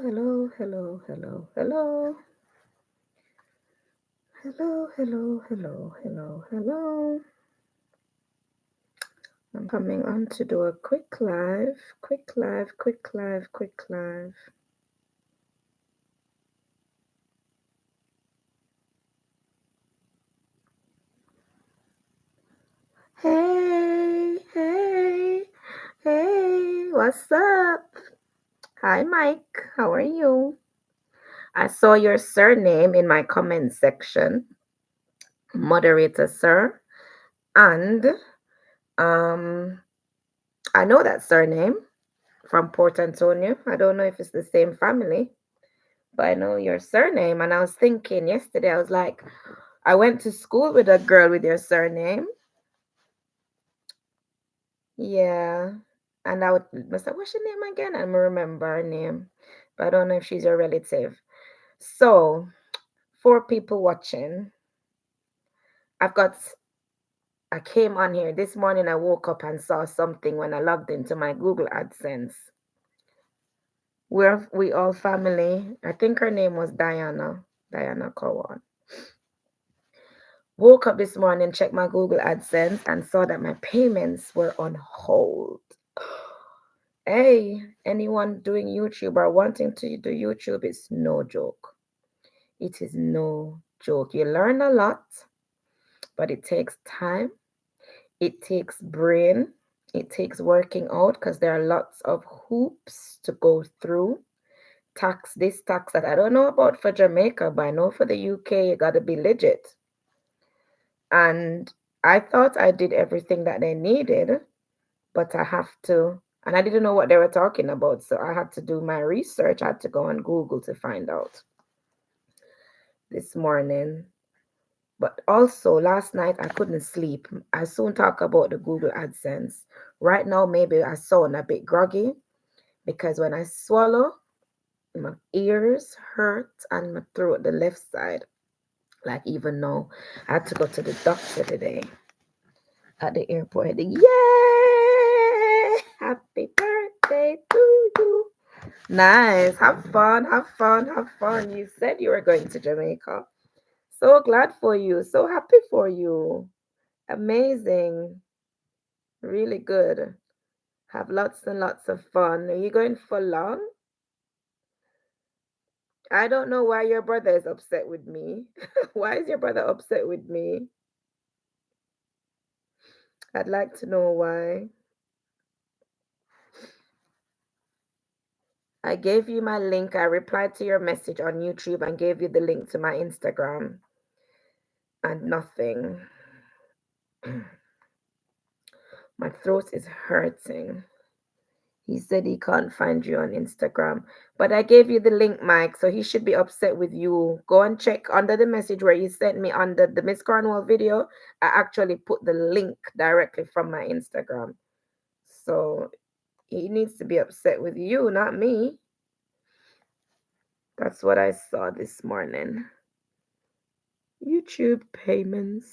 hello, hello, hello, hello. Hello, hello, hello, hello, hello. I'm coming on to do a quick live, quick live, quick live, quick live. Hey, hey, hey, what's up? Hi, Mike. How are you? I saw your surname in my comment section, moderator, sir. And um, I know that surname from Port Antonio. I don't know if it's the same family, but I know your surname. And I was thinking yesterday, I was like, I went to school with a girl with your surname. Yeah. And I was like, what's your name again? I don't remember her name, but I don't know if she's your relative. So, for people watching, I've got, I came on here this morning. I woke up and saw something when I logged into my Google AdSense. We all family. I think her name was Diana Cowan. Woke up this morning, checked my Google AdSense, and saw that my payments were on hold. Hey, anyone doing YouTube or wanting to do YouTube, it's no joke. It is no joke. You learn a lot, but it takes time, it takes brain, it takes working out because there are lots of hoops to go through. Tax this, tax that. I don't know about for Jamaica, but I know for the UK, you got to be legit. And I thought I did everything that they needed, but I have to, and I didn't know what they were talking about. So I had to do my research. I had to go on Google to find out this morning. But also last night I couldn't sleep. I soon talk about the Google AdSense. Right now, maybe I sound a bit groggy because when I swallow, my ears hurt and my throat, the left side. Like even now, I had to go to the doctor today at the airport. Yay! Happy birthday to you. Nice. Have fun, have fun, have fun. You said you were going to Jamaica. So glad for you. So happy for you. Amazing. Really good. Have lots and lots of fun. Are you going for long? I don't know why your brother is upset with me. Why is your brother upset with me? I'd like to know why. I gave you my link. I replied to your message on YouTube and gave you the link to my Instagram. And nothing. My throat is hurting. He said he can't find you on Instagram. But I gave you the link, Mike, so he should be upset with you. Go and check under the message where you sent me under the Miss Cornwall video. I actually put the link directly from my Instagram. So he needs to be upset with you, not me. That's what I saw this morning. YouTube payments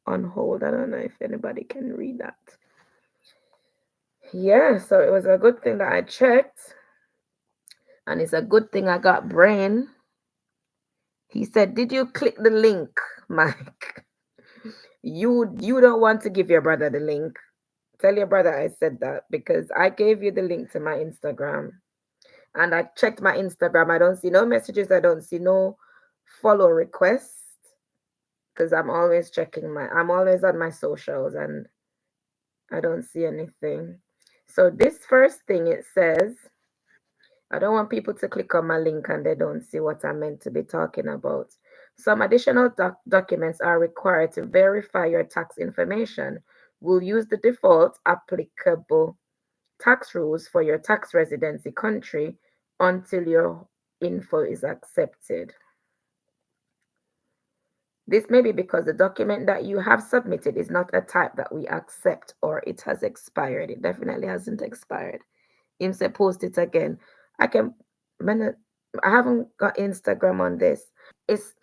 on hold. I don't know if anybody can read that. Yeah, so it was a good thing that I checked. And it's a good thing I got brain. He said, did you click the link, Mike? You don't want to give your brother the link. Tell your brother I said that because I gave you the link to my Instagram. And I checked my Instagram. I don't see no messages. I don't see no follow requests. Because I'm always I'm always on my socials and I don't see anything. So this first thing it says, I don't want people to click on my link and they don't see what I'm meant to be talking about. Some additional documents are required to verify your tax information. We'll use the default applicable tax rules for your tax residency country until your info is accepted. This may be because the document that you have submitted is not a type that we accept or it has expired. It definitely hasn't expired. Him say post it again. I can I haven't got Instagram on this. It's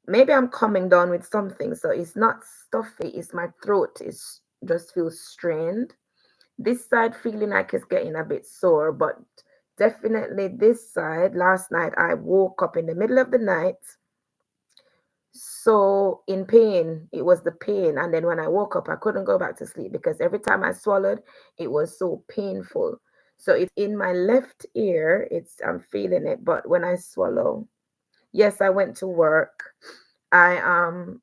maybe I'm coming down with something, so it's not stuffy, it's my throat is just feels strained. This side feeling like it's getting a bit sore, but definitely this side. Last night I woke up in the middle of the night so in pain. It was the pain, and then when I woke up I couldn't go back to sleep because every time I swallowed it was so painful. So it's in my left ear, it's I'm feeling it, but when I swallow, yes, I went to work. I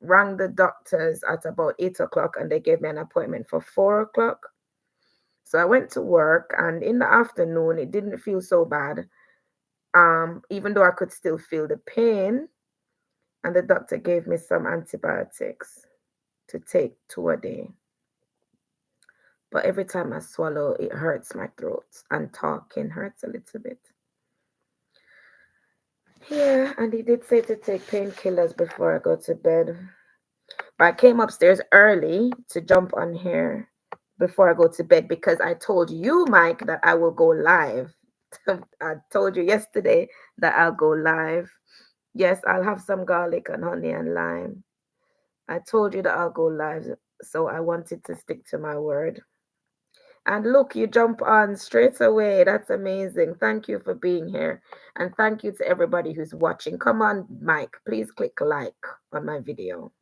rang the doctors at about 8 o'clock and they gave me an appointment for 4 o'clock. So I went to work, and in the afternoon it didn't feel so bad. Even though I could still feel the pain, and the doctor gave me some antibiotics to take 2 a day. But every time I swallow, it hurts my throat, and talking hurts a little bit. Yeah, and he did say to take painkillers before I go to bed. But I came upstairs early to jump on here before I go to bed because I told you, Mike, that I will go live. I told you yesterday that I'll go live. Yes, I'll have some garlic and honey and lime. I told you that I'll go live, so I wanted to stick to my word. And look, you jump on straight away. That's amazing. Thank you for being here. And thank you to everybody who's watching. Come on, Mike, please click like on my video.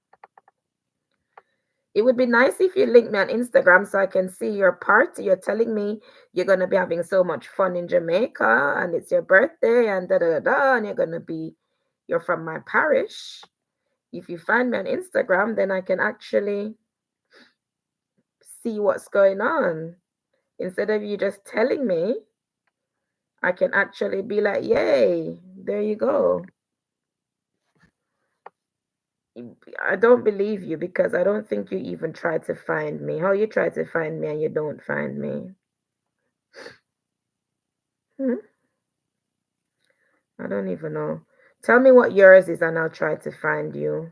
It would be nice if you link me on Instagram so I can see your party. You're telling me you're going to be having so much fun in Jamaica and it's your birthday and da da da da, and you're from my parish. If you find me on Instagram, then I can actually see what's going on. Instead of you just telling me, I can actually be like, yay, there you go. I don't believe you because I don't think you even try to find me. How you try to find me and you don't find me? Hmm? I don't even know. Tell me what yours is and I'll try to find you.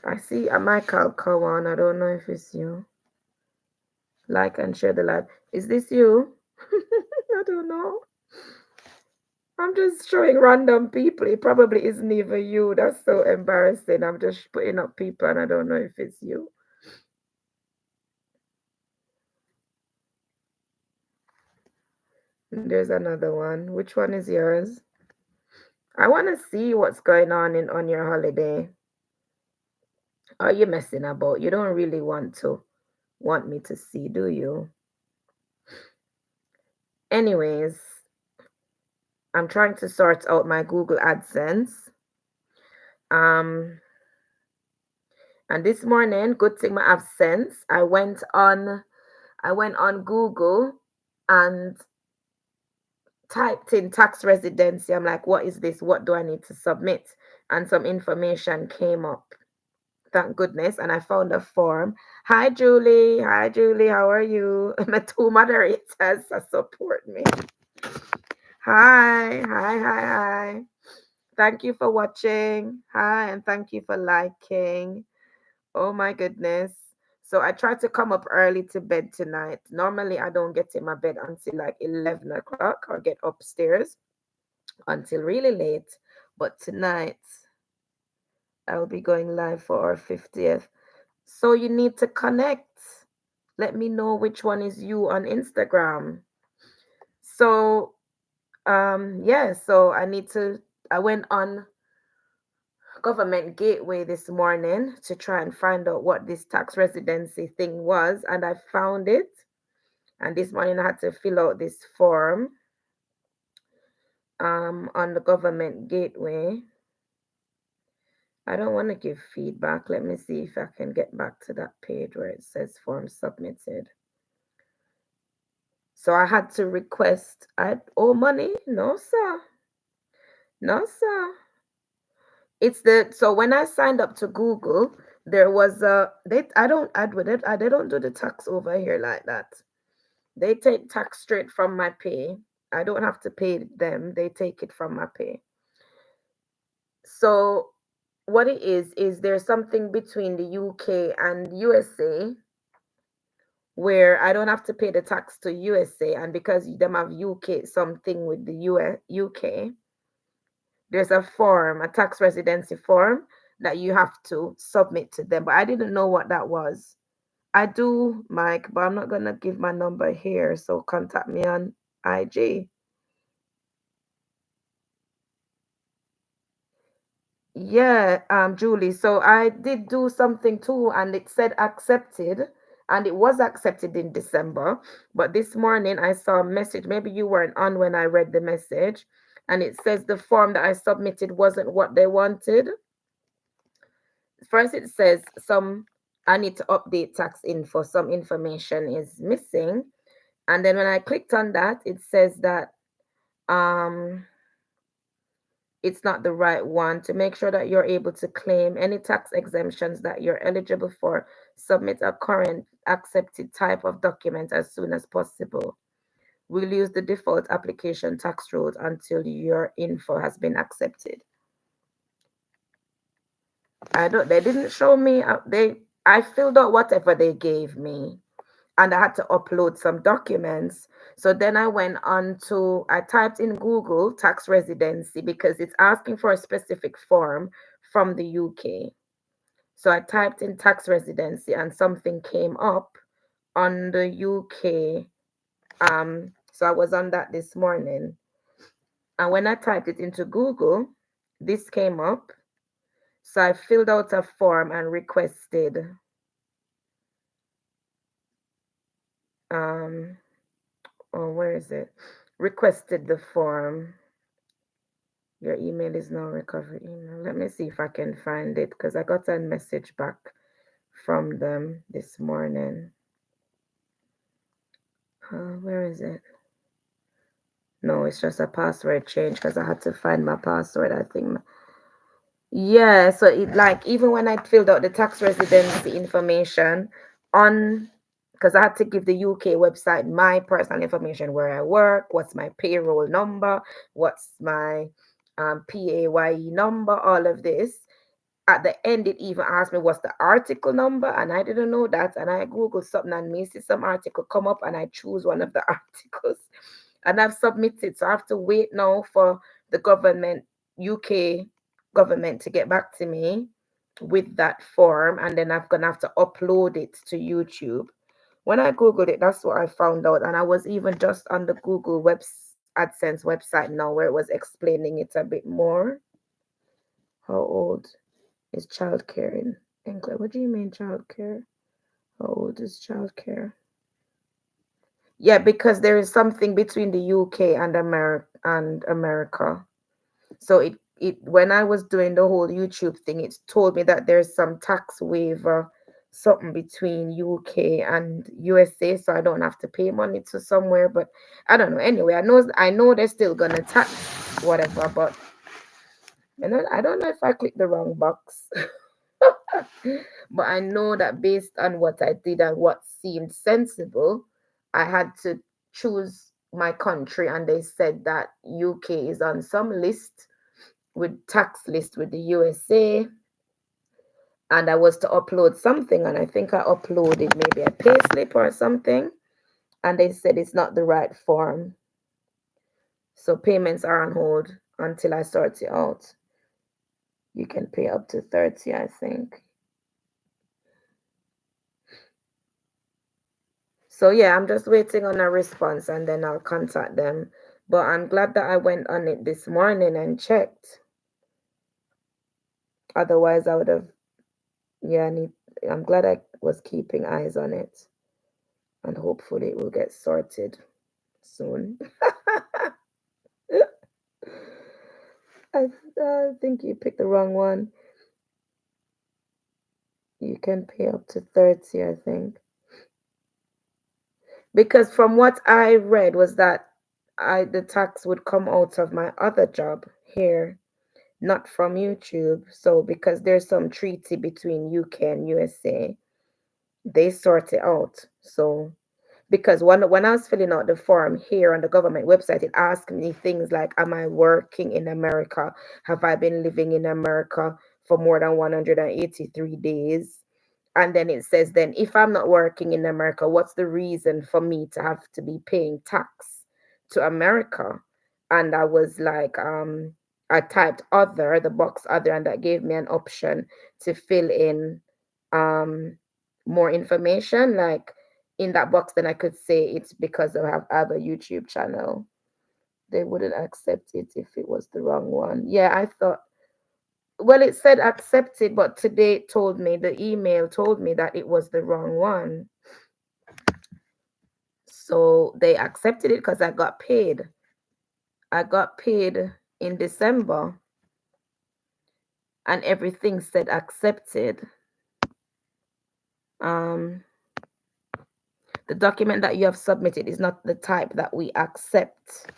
I see a Michael Kawan. I don't know if it's you. Like and share the live. Is this you? I don't know. I'm just showing random people. It probably isn't even you. That's so embarrassing. I'm just putting up people and I don't know if it's you. And there's another one. Which one is yours? I want to see what's going on your holiday. Are you messing about? You don't really want me to see, do you? Anyways, I'm trying to sort out my Google AdSense. Um, and this morning, good thing I have sense. I went on Google and typed in tax residency. I'm like, what is this? What do I need to submit? And some information came up. Thank goodness. And I found a form. Hi, Julie. Hi, Julie. How are you? My two moderators that support me. Hi, hi, hi, hi. Thank you for watching. Hi, and thank you for liking. Oh my goodness. So I tried to come up early to bed tonight. Normally, I don't get in my bed until like 11 o'clock or get upstairs until really late. But tonight, I'll be going live for our 50th. So you need to connect. Let me know which one is you on Instagram. So, yeah, so I went on government gateway this morning to try and find out what this tax residency thing was, and I found it. And this morning I had to fill out this form on the government gateway. I don't want to give feedback. Let me see if I can get back to that page where it says form submitted. So I had to request, I owe money? No, sir. No, sir. So when I signed up to Google, there was I don't add with it. They don't do the tax over here like that. They take tax straight from my pay. I don't have to pay them. They take it from my pay. So what it is there's something between the UK and USA where I don't have to pay the tax to USA, and because them have UK something with the UK, There's a form, a tax residency form that you have to submit to them. But I didn't know what that was. I do, Mike, but I'm not gonna give my number here. So contact me on IG. Yeah, Julie. So I did do something too, and it said accepted, and it was accepted in December. But this morning I saw a message. Maybe you weren't on when I read the message, and it says the form that I submitted wasn't what they wanted. First, it says some I need to update tax info. Some information is missing, and then when I clicked on that, it says that um it's not the right one. To make sure that you're able to claim any tax exemptions that you're eligible for, submit a current accepted type of document as soon as possible. We'll use the default application tax rules until your info has been accepted. I don't they didn't show me they I filled out whatever they gave me, and I had to upload some documents. So then I went on to, I typed in Google tax residency because it's asking for a specific form from the UK. So I typed in tax residency and something came up on the UK. So I was on that this morning. And when I typed it into Google, this came up. So I filled out a form and requested um oh, where is it? Requested the form. Your email is now recovery email. Let me see if I can find it because I got a message back from them this morning. Where is it? No, it's just a password change because I had to find my password. I think. Yeah, so it like even when I filled out the tax residency information on, because I had to give the UK website my personal information, where I work, what's my payroll number, what's my PAYE number, all of this. At the end, it even asked me what's the article number, and I didn't know that. And I googled something and me see some article come up, and I choose one of the articles, and I've submitted. So I have to wait now for the government, UK government, to get back to me with that form, and then I'm gonna have to upload it to YouTube. When I googled it, that's what I found out, and I was even just on the Google AdSense website now, where it was explaining it a bit more. How old is childcare in England? What do you mean childcare? How old is childcare? Yeah, because there is something between the UK and America. So it when I was doing the whole YouTube thing, it told me that there's some tax waiver, something between UK and USA, so I don't have to pay money to somewhere. But I don't know. Anyway, I know they're still gonna tax whatever, but I don't know if I clicked the wrong box. But I know that based on what I did and what seemed sensible, I had to choose my country, and they said that UK is on some list, with tax list with the USA, and I was to upload something, and I think I uploaded maybe a payslip or something, and they said it's not the right form. So payments are on hold until I sort it out. You can pay up to 30, I think. So yeah, I'm just waiting on a response and then I'll contact them. But I'm glad that I went on it this morning and checked. Otherwise, I would have, yeah, I'm glad I was keeping eyes on it. And hopefully it will get sorted soon. I think you picked the wrong one. You can pay up to 30, I think. Because from what I read was that the tax would come out of my other job here, not from YouTube. So because there's some treaty between UK and USA, they sort it out. So because when I was filling out the form here on the government website, it asked me things like, am I working in America? Have I been living in America for more than 183 days? And then it says, then if I'm not working in America, what's the reason for me to have to be paying tax to America? And I was like, I typed other, the box other, and that gave me an option to fill in um more information. Like in that box, then I could say it's because I have a YouTube channel. They wouldn't accept it if it was the wrong one. Yeah, I thought, well, it said accepted, but today it told me, the email told me that it was the wrong one. So they accepted it because I got paid. I got paid in December and everything said accepted. Um, the document that you have submitted is not the type that we accept.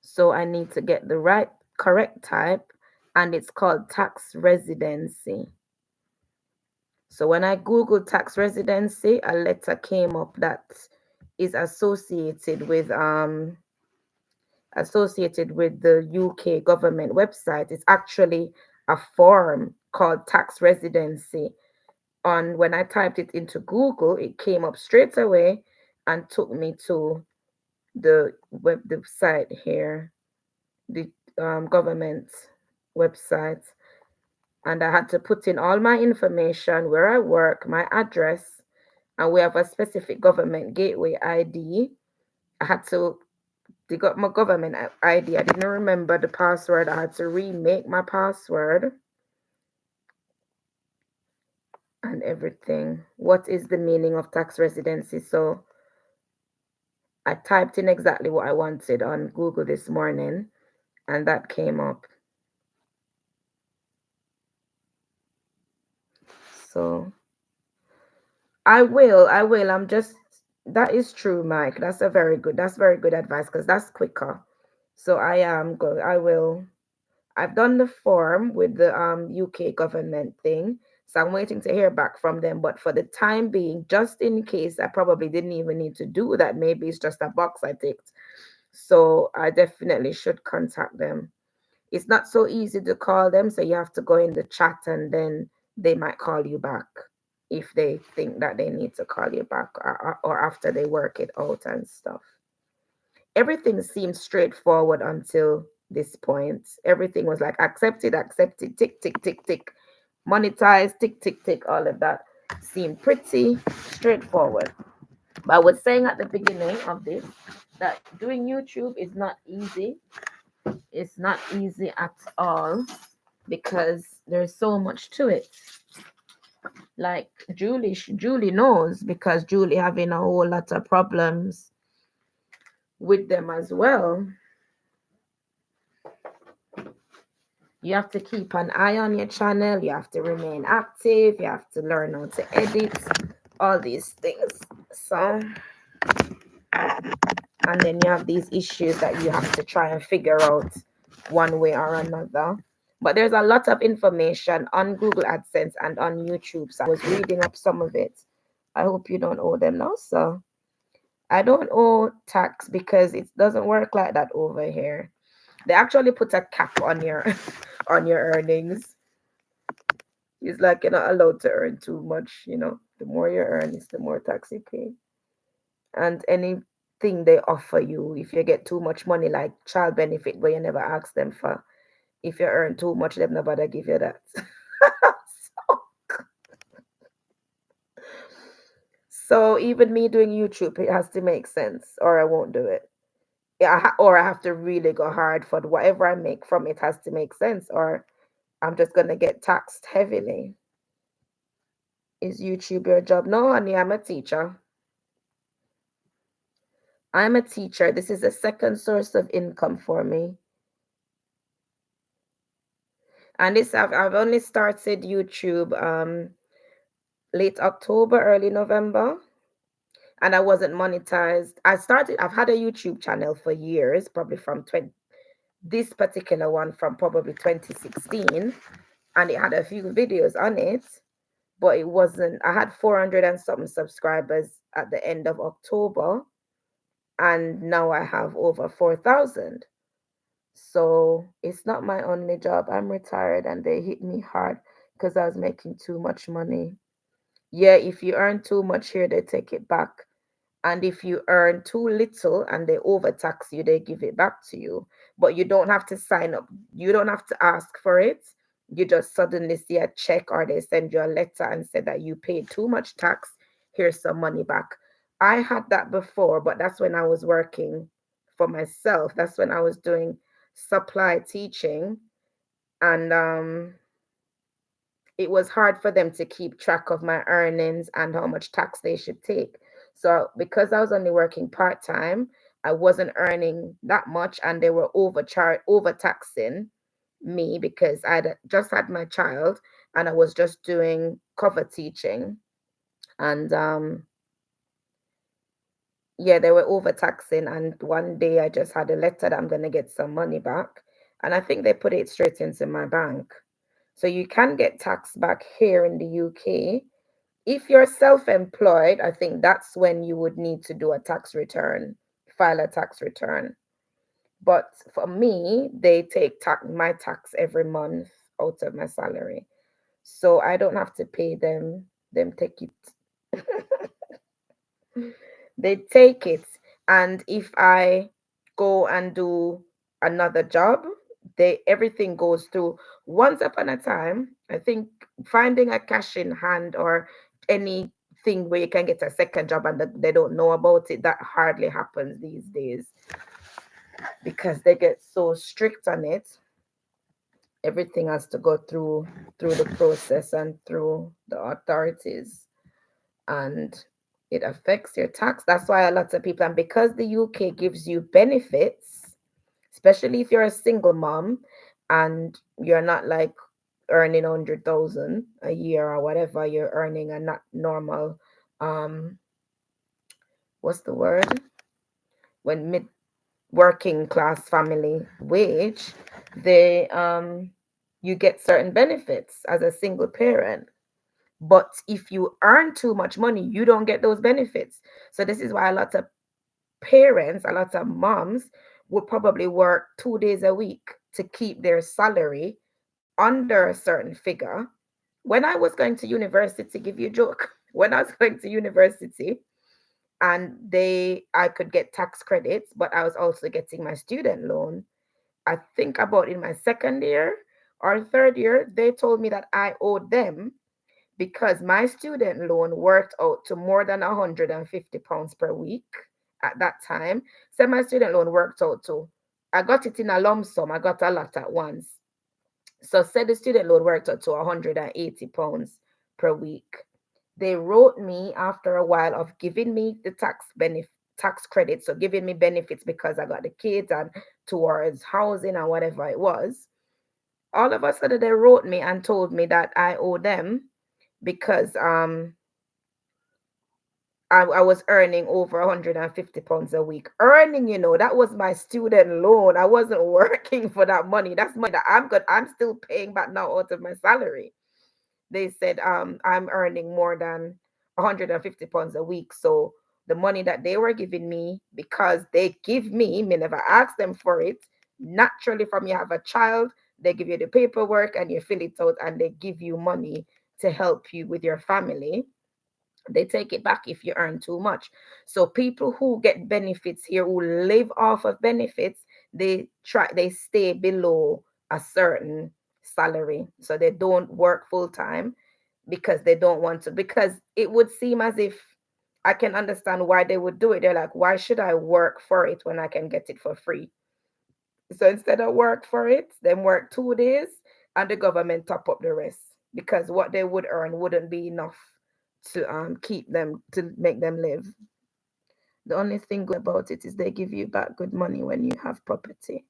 So I need to get the right, correct type, and it's called tax residency. So when I Googled tax residency, a letter came up that is associated with the UK government website. It's actually a form called tax residency. On when I typed it into Google, it came up straight away and took me to the site here, the government website, and I had to put in all my information, where I work, my address, and we have a specific government gateway ID. I had to dig up my government ID. I didn't remember the password. I had to remake my password and everything. What is the meaning of tax residency? So I typed in exactly what I wanted on Google this morning, and that came up. So I will. That is true, Mike. That's very good advice because that's quicker. So I am going, I've done the form with the UK government thing. So I'm waiting to hear back from them. But for the time being, just in case, I probably didn't even need to do that. Maybe it's just a box I ticked. So I definitely should contact them. It's not so easy to call them, so you have to go in the chat and then they might call you back if they think that they need to call you back, or after they work it out and stuff. Everything seemed straightforward until this point. Everything was like accepted, accepted, tick, tick, tick, tick, monetized, tick, tick, tick. All of that seemed pretty straightforward. But I was saying at the beginning of this that doing YouTube is not easy. It's not easy at all because there's so much to it. Like Julie knows because Julie having a whole lot of problems with them as well. You have to keep an eye on your channel. You have to remain active. You have to learn how to edit, all these things. So, and then you have these issues that you have to try and figure out one way or another. But there's a lot of information on Google AdSense and on YouTube. So I was reading up some of it. I hope you don't owe them now. So I don't owe tax because it doesn't work like that over here. They actually put a cap on your on your earnings. It's like you're not allowed to earn too much, you know. The more you earn, it's the more tax you pay. And anything they offer you, if you get too much money, like child benefit, where you never ask them for, if you earn too much, they've never give you that. so, so even me doing YouTube, it has to make sense, or I won't do it. Yeah, or I have to really go hard for whatever I make from it has to make sense, or I'm just gonna get taxed heavily. Is YouTube your job? No, honey, I'm a teacher. I'm a teacher. This is a second source of income for me. And this I've only started YouTube late October, early November, and I wasn't monetized. I've had a YouTube channel for years, probably from this particular one from probably 2016, and it had a few videos on it, but it wasn't, I had 400 and something subscribers at the end of October, and now I have over 4,000. So it's not my only job. I'm retired and they hit me hard because I was making too much money. Yeah, if you earn too much here, they take it back. And if you earn too little and they overtax you, they give it back to you. But you don't have to sign up. You don't have to ask for it. You just suddenly see a check or they send you a letter and say that you paid too much tax. Here's some money back. I had that before, but that's when I was working for myself. That's when I was doing supply teaching. And it was hard for them to keep track of my earnings and how much tax they should take. So because I was only working part-time, I wasn't earning that much and they were overtaxing me because I'd just had my child and I was just doing cover teaching. And yeah, they were overtaxing. And one day I just had a letter that I'm going to get some money back. And I think they put it straight into my bank. So you can get tax back here in the UK. If you're self-employed, I think that's when you would need to do a tax return, file a tax return. But for me, they take my tax every month out of my salary. So I don't have to pay them. Them take it. They take it. And if I go and do another job, they everything goes through. Once upon a time, I think finding a cash in hand or anything where you can get a second job and they don't know about it, that hardly happens these days because they get so strict on it. Everything has to go through the process and through the authorities, and it affects your tax. That's why a lot of people, and because the UK gives you benefits, especially if you're a single mom and you're not like earning 100,000 a year or whatever you're earning, and not normal, um what's the word, when mid working class family wage, they you get certain benefits as a single parent. But if you earn too much money, you don't get those benefits. So this is why a lot of parents, a lot of moms would probably work 2 days a week to keep their salary under a certain figure. When I was going to university, give you a joke, when I was going to university, and I could get tax credits, but I was also getting my student loan. I think about in my second year or third year, they told me that I owed them because my student loan worked out to more than £150 per week at that time. So my student loan worked out to, I got it in a lump sum, I got a lot at once. So said the student loan worked out to £180 per week. They wrote me after a while of giving me the tax credit, so giving me benefits because I got the kids and towards housing and whatever it was. All of a sudden they wrote me and told me that I owe them because I was earning over £150 a week. Earning, that was my student loan. I wasn't working for that money. That's money that I'm still paying back now out of my salary. They said I'm earning more than £150 a week. So the money that they were giving me, because they give me never asked them for it. Naturally, from you have a child, they give you the paperwork and you fill it out and they give you money to help you with your family. They take it back if you earn too much. So people who get benefits here, who live off of benefits, they stay below a certain salary. So they don't work full time because they don't want to, because it would seem as if, I can understand why they would do it. They're like, why should I work for it when I can get it for free? So instead of work for it, then work 2 days and the government top up the rest, because what they would earn wouldn't be enough to keep them, to make them live. The only thing good about it is they give you back good money when you have property.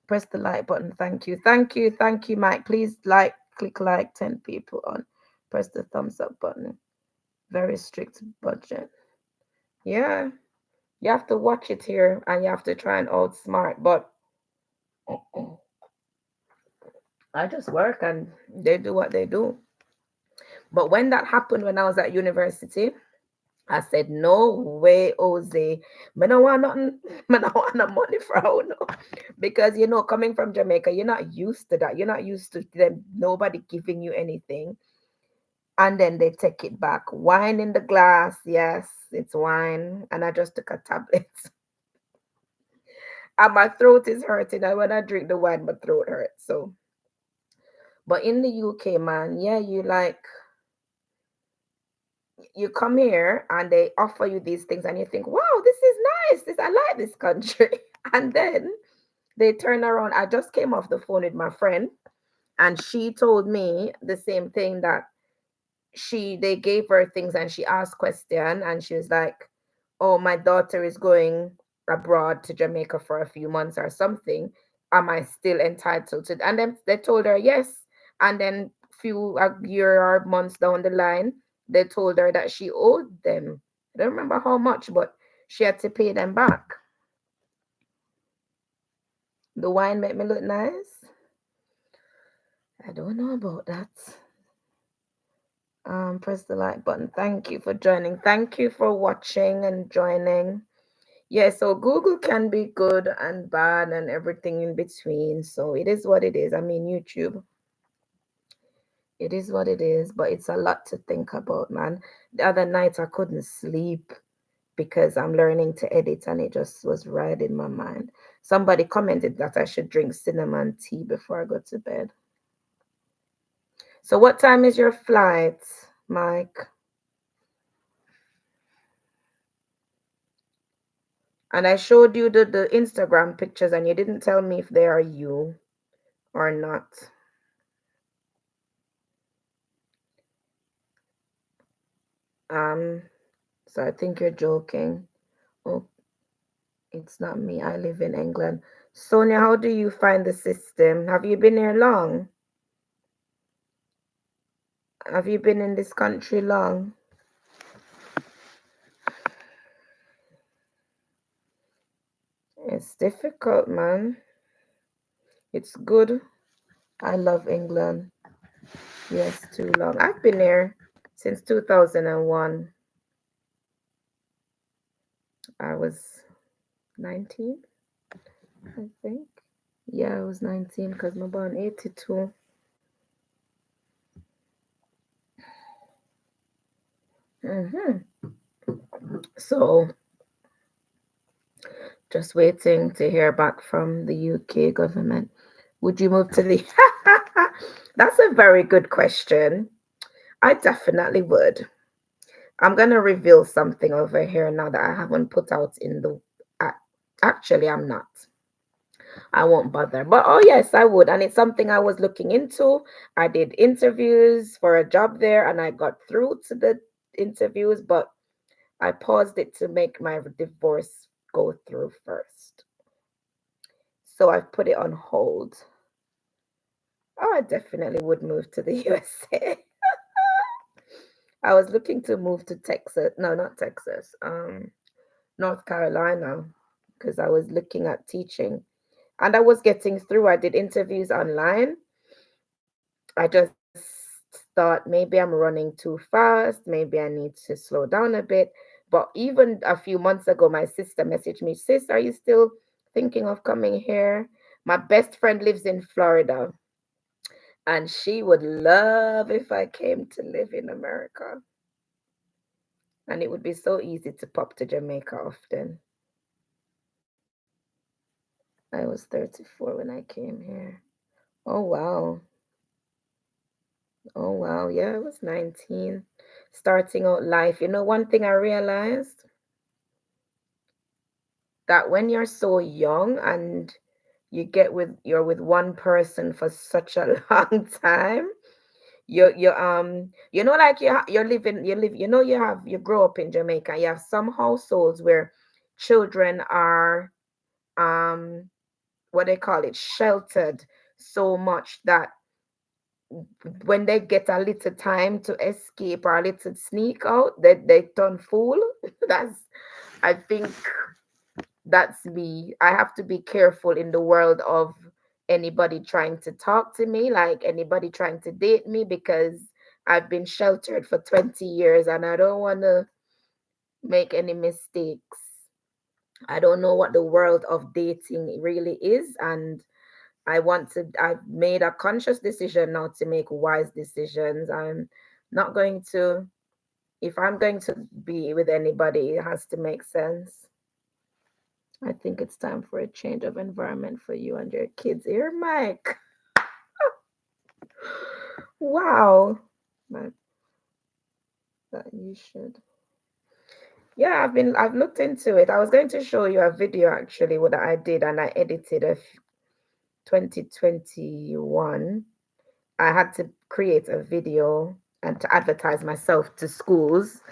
Press the like button. Thank you. Thank you. Thank you, Mike. Please click like 10 people on. Press the thumbs up button. Very strict budget. Yeah. You have to watch it here and you have to try and outsmart. But I just work and they do what they do. But when that happened when I was at university, I said, no way, Jose. I don't want nothing. I don't want no money from no. Because, coming from Jamaica, you're not used to that. You're not used to them, nobody giving you anything. and then they take it back. Wine in the glass, yes, it's wine. And I just took a tablet. And my throat is hurting. And when I drink the wine, my throat hurts. So, but in the UK, man, yeah, you come here and they offer you these things, and you think, wow, this is nice. This I like this country. And then they turn around. I just came off the phone with my friend, and she told me the same thing, that they gave her things and she asked question, and she was like, oh, my daughter is going abroad to Jamaica for a few months or something. Am I still entitled to? And then they told her yes. And then few a year or months down the line, they told her that she owed them. I don't remember how much, but she had to pay them back. The wine made me look nice. I don't know about that. Press the like button. Thank you for joining. Thank you for watching and joining. Yeah, so Google can be good and bad and everything in between. So it is what it is. I mean, YouTube, it is what it is, but it's a lot to think about, man. The other night I couldn't sleep because I'm learning to edit and it just was right in my mind. Somebody commented that I should drink cinnamon tea before I go to bed. So what time is your flight, Mike? And I showed you the Instagram pictures and you didn't tell me if they are you or not. Um, so I think you're joking. Oh, it's not me. I live in England. Sonia, how do you find the system? Have you been here long? Have you been in this country long? It's difficult, man. It's good. I love England. Yes, too long. I've been here since 2001. I was 19, I think. Yeah, I was 19 because I'm born 82. Mm-hmm. So just waiting to hear back from the UK government. Would you move to the? That's a very good question. I definitely would. I'm gonna reveal something over here now that I haven't put out in the. Actually, I'm not. I won't bother. But oh yes, I would, and it's something I was looking into. I did interviews for a job there, and I got through to the interviews, but I paused it to make my divorce go through first. So I've put it on hold. Oh, I definitely would move to the USA. I was looking to move to Texas. No, not Texas. North Carolina, because I was looking at teaching. And I was getting through. I did interviews online. I just thought maybe I'm running too fast. Maybe I need to slow down a bit. But even a few months ago, my sister messaged me, sis, are you still thinking of coming here? My best friend lives in Florida, and she would love if I came to live in America. And it would be so easy to pop to Jamaica often. I was 34 when I came here. Oh, wow. Oh, wow. Yeah, I was 19, starting out life. You know, one thing I realized, that when you're so young and you're with one person for such a long time, you know, like you're living you live you know, you grow up in Jamaica. You have some households where children are um what they call it, sheltered so much that when they get a little time to escape or a little sneak out, they turn fool. That's, I think, that's me. I have to be careful in the world of anybody trying to talk to me, like anybody trying to date me, because I've been sheltered for 20 years and I don't want to make any mistakes. I don't know what the world of dating really is, and I've made a conscious decision now to make wise decisions, and Not going to, if I'm going to be with anybody, it has to make sense. I think it's time for a change of environment for you and your kids here, Mike. Wow. But that you should. Yeah, I've looked into it. I was going to show you a video actually what I did and I edited a 2021. I had to create a video and to advertise myself to schools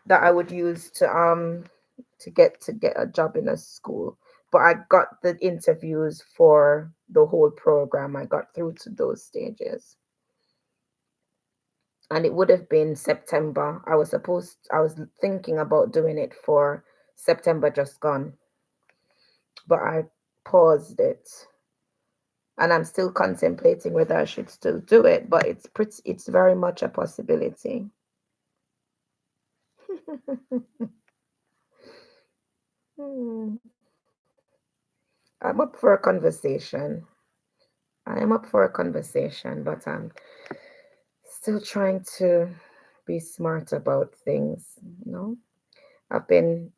that I would use to get a job in a school. But I got the interviews for the whole program. I got through to those stages. And it would have been September. I was thinking about doing it for September just gone, but I paused it. And I'm still contemplating whether I should still do it, but it's very much a possibility. Hmm. I'm up for a conversation. I am up for a conversation, but I'm still trying to be smart about things, you know. I've been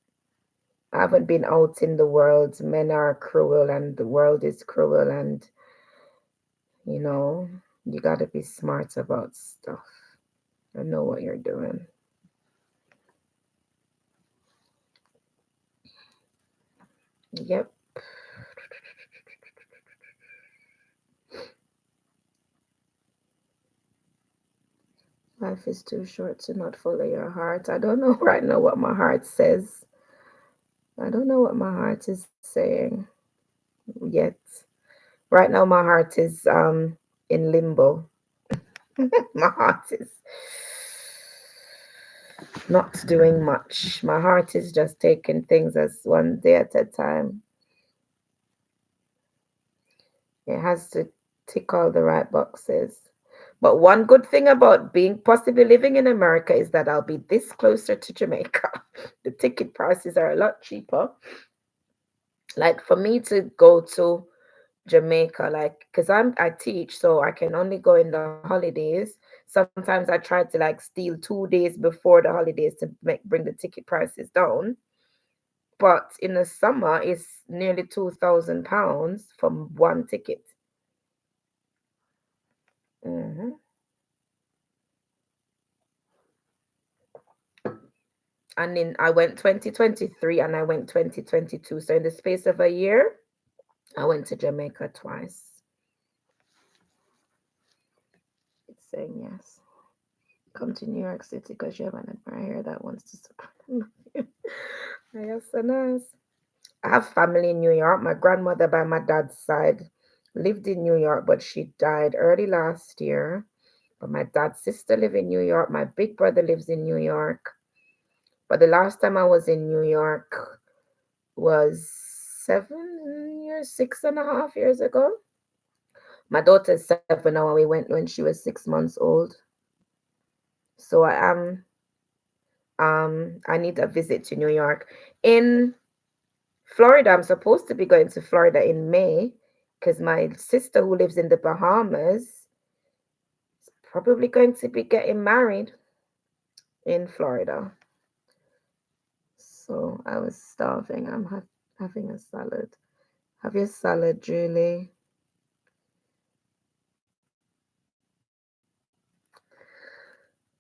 I haven't been out in the world. Men are cruel and the world is cruel and you know, you got to be smart about stuff and know what you're doing. Yep. Life is too short to not follow your heart. I don't know right now what my heart says. I don't know what my heart is saying yet. Right now, my heart is in limbo. My heart is not doing much. My heart is just taking things as one day at a time. It has to tick all the right boxes. But one good thing about being possibly living in America is that I'll be this closer to Jamaica. The ticket prices are a lot cheaper. Like for me to go to Jamaica, like because I teach, so I can only go in the holidays. Sometimes I try to like steal 2 days before the holidays to bring the ticket prices down. But in the summer, it's nearly £2,000 from one ticket. Hmm. And then I went 2023 and I went 2022. So in the space of a year, I went to Jamaica twice. It's saying yes. Come to New York City because you have an admirer that wants to support you. Yes, so nice. I have family in New York. My grandmother by my dad's side lived in New York, but she died early last year. But my dad's sister lives in New York. My big brother lives in New York. But the last time I was in New York was 7 years, 6.5 years ago. My daughter's 7 now, and we went when she was 6 months old. So I need a visit to New York. In Florida, I'm supposed to be going to Florida in May because my sister who lives in the Bahamas is probably going to be getting married in Florida. So I was starving. Having a salad. Have your salad, Julie.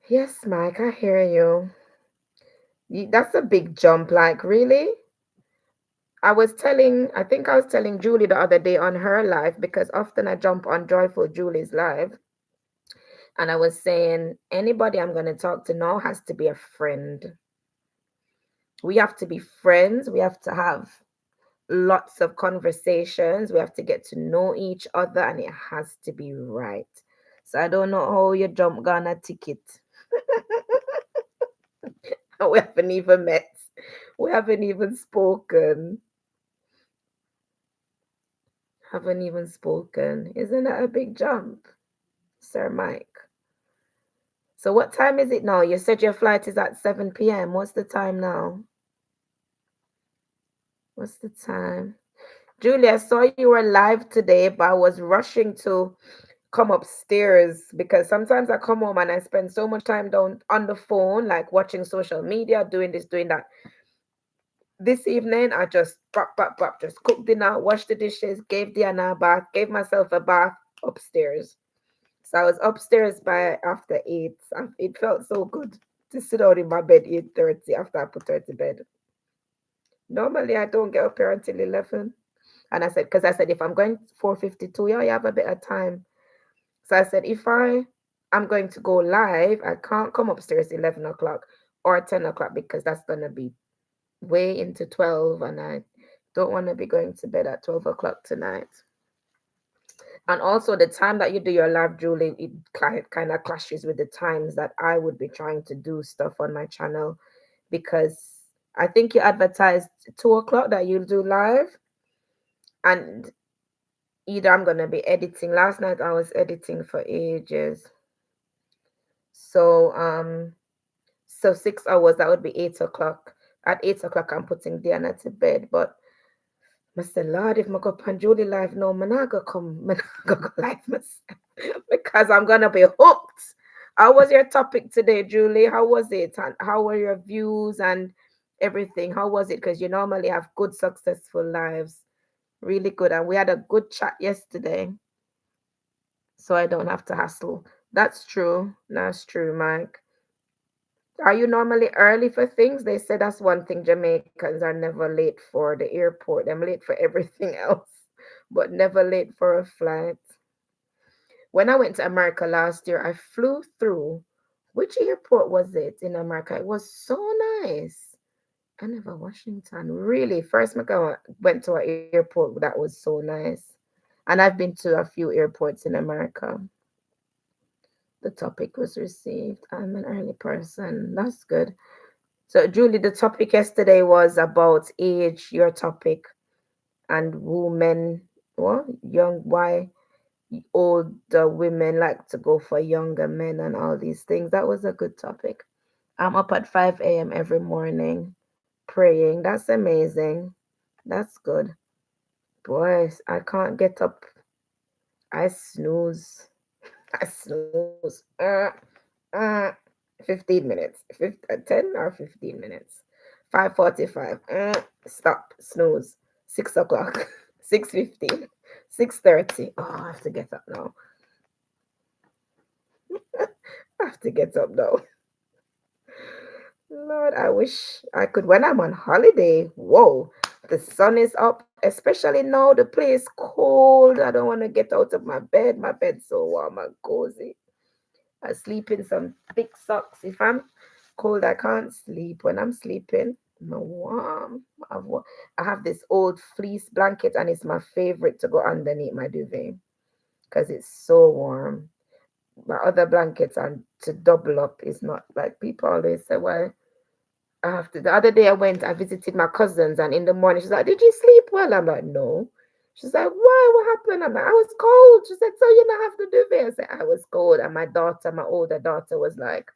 Yes, Mike, I hear you. That's a big jump. Like, really? I think I was telling Julie the other day on her live because often I jump on Joyful Julie's live. And I was saying, anybody I'm going to talk to now has to be a friend. We have to be friends. We have to have lots of conversations. We have to get to know each other, and it has to be right. So I don't know how you jump Ghana ticket. We haven't even met. We haven't even spoken. Haven't even spoken. Isn't that a big jump, Sir Mike? So what time is it now? You said your flight is at 7 p.m. What's the time now? What's the time? Julia, I saw you were live today, but I was rushing to come upstairs, because sometimes I come home and I spend so much time down on the phone, like watching social media, doing this, doing that. This evening, I just just cooked dinner, washed the dishes, gave Diana a bath, gave myself a bath upstairs. So I was upstairs by after 8. It felt so good to sit out in my bed 8:30 after I put her to bed. Normally, I don't get up here until 11. And I said, because I said, if I'm going 4:52, yeah, you have a bit of time. So I said, if I'm going to go live, I can't come upstairs 11 o'clock or 10 o'clock because that's going to be way into 12. And I don't want to be going to bed at 12 o'clock tonight. And also the time that you do your live, Julie, it kind of clashes with the times that I would be trying to do stuff on my channel, because I think you advertised 2 o'clock that you'll do live, and either I'm gonna be editing. Last night I was editing for ages. So 6 hours, that would be 8 o'clock. At 8 o'clock I'm putting Diana to bed. But Mr. Lord, if I go on Julie live no, I'm not gonna come, I'm not gonna go live myself because I'm gonna be hooked. How was your topic today, Julie? How was it? And how were your views and everything? How was it? Because you normally have good, successful lives. Really good. And we had a good chat yesterday, so I don't have to hassle. That's true. That's true, Mike. Are you normally early for things? They say that's one thing, Jamaicans are never late for the airport. I'm late for everything else, but never late for a flight. When I went to America last year, I flew through. Which airport was it in America? It was so nice. I never Washington. Really, first I went to an airport that was so nice. And I've been to a few airports in America. The topic was received. I'm an early person. That's good. So, Julie, the topic yesterday was about age, your topic, and women, well, young, why older women like to go for younger men and all these things. That was a good topic. I'm up at 5 a.m. every morning praying. That's amazing. That's good. Boys, I can't get up. I snooze. I snooze. 15 minutes. 10 or 15 minutes. 5:45. Stop. Snooze. 6 o'clock. 6:15. 6:30. Oh, I have to get up now. I have to get up now. Lord, I wish I could. When I'm on holiday, whoa, the sun is up, especially now the place cold. I don't want to get out of my bed. My bed's so warm and cozy. I sleep in some thick socks. If I'm cold, I can't sleep. When I'm sleeping, I'm warm. I have this old fleece blanket, and it's my favorite to go underneath my duvet because it's so warm. My other blankets are to double up. Is not like people always say, well, after the other day I visited my cousins, and in the morning she's like, "Did you sleep well?" I'm like, "No." She's like, "Why? What happened?" I'm like, "I was cold." She said, "So you don't have to do this." I said, "I was cold." And my older daughter was like,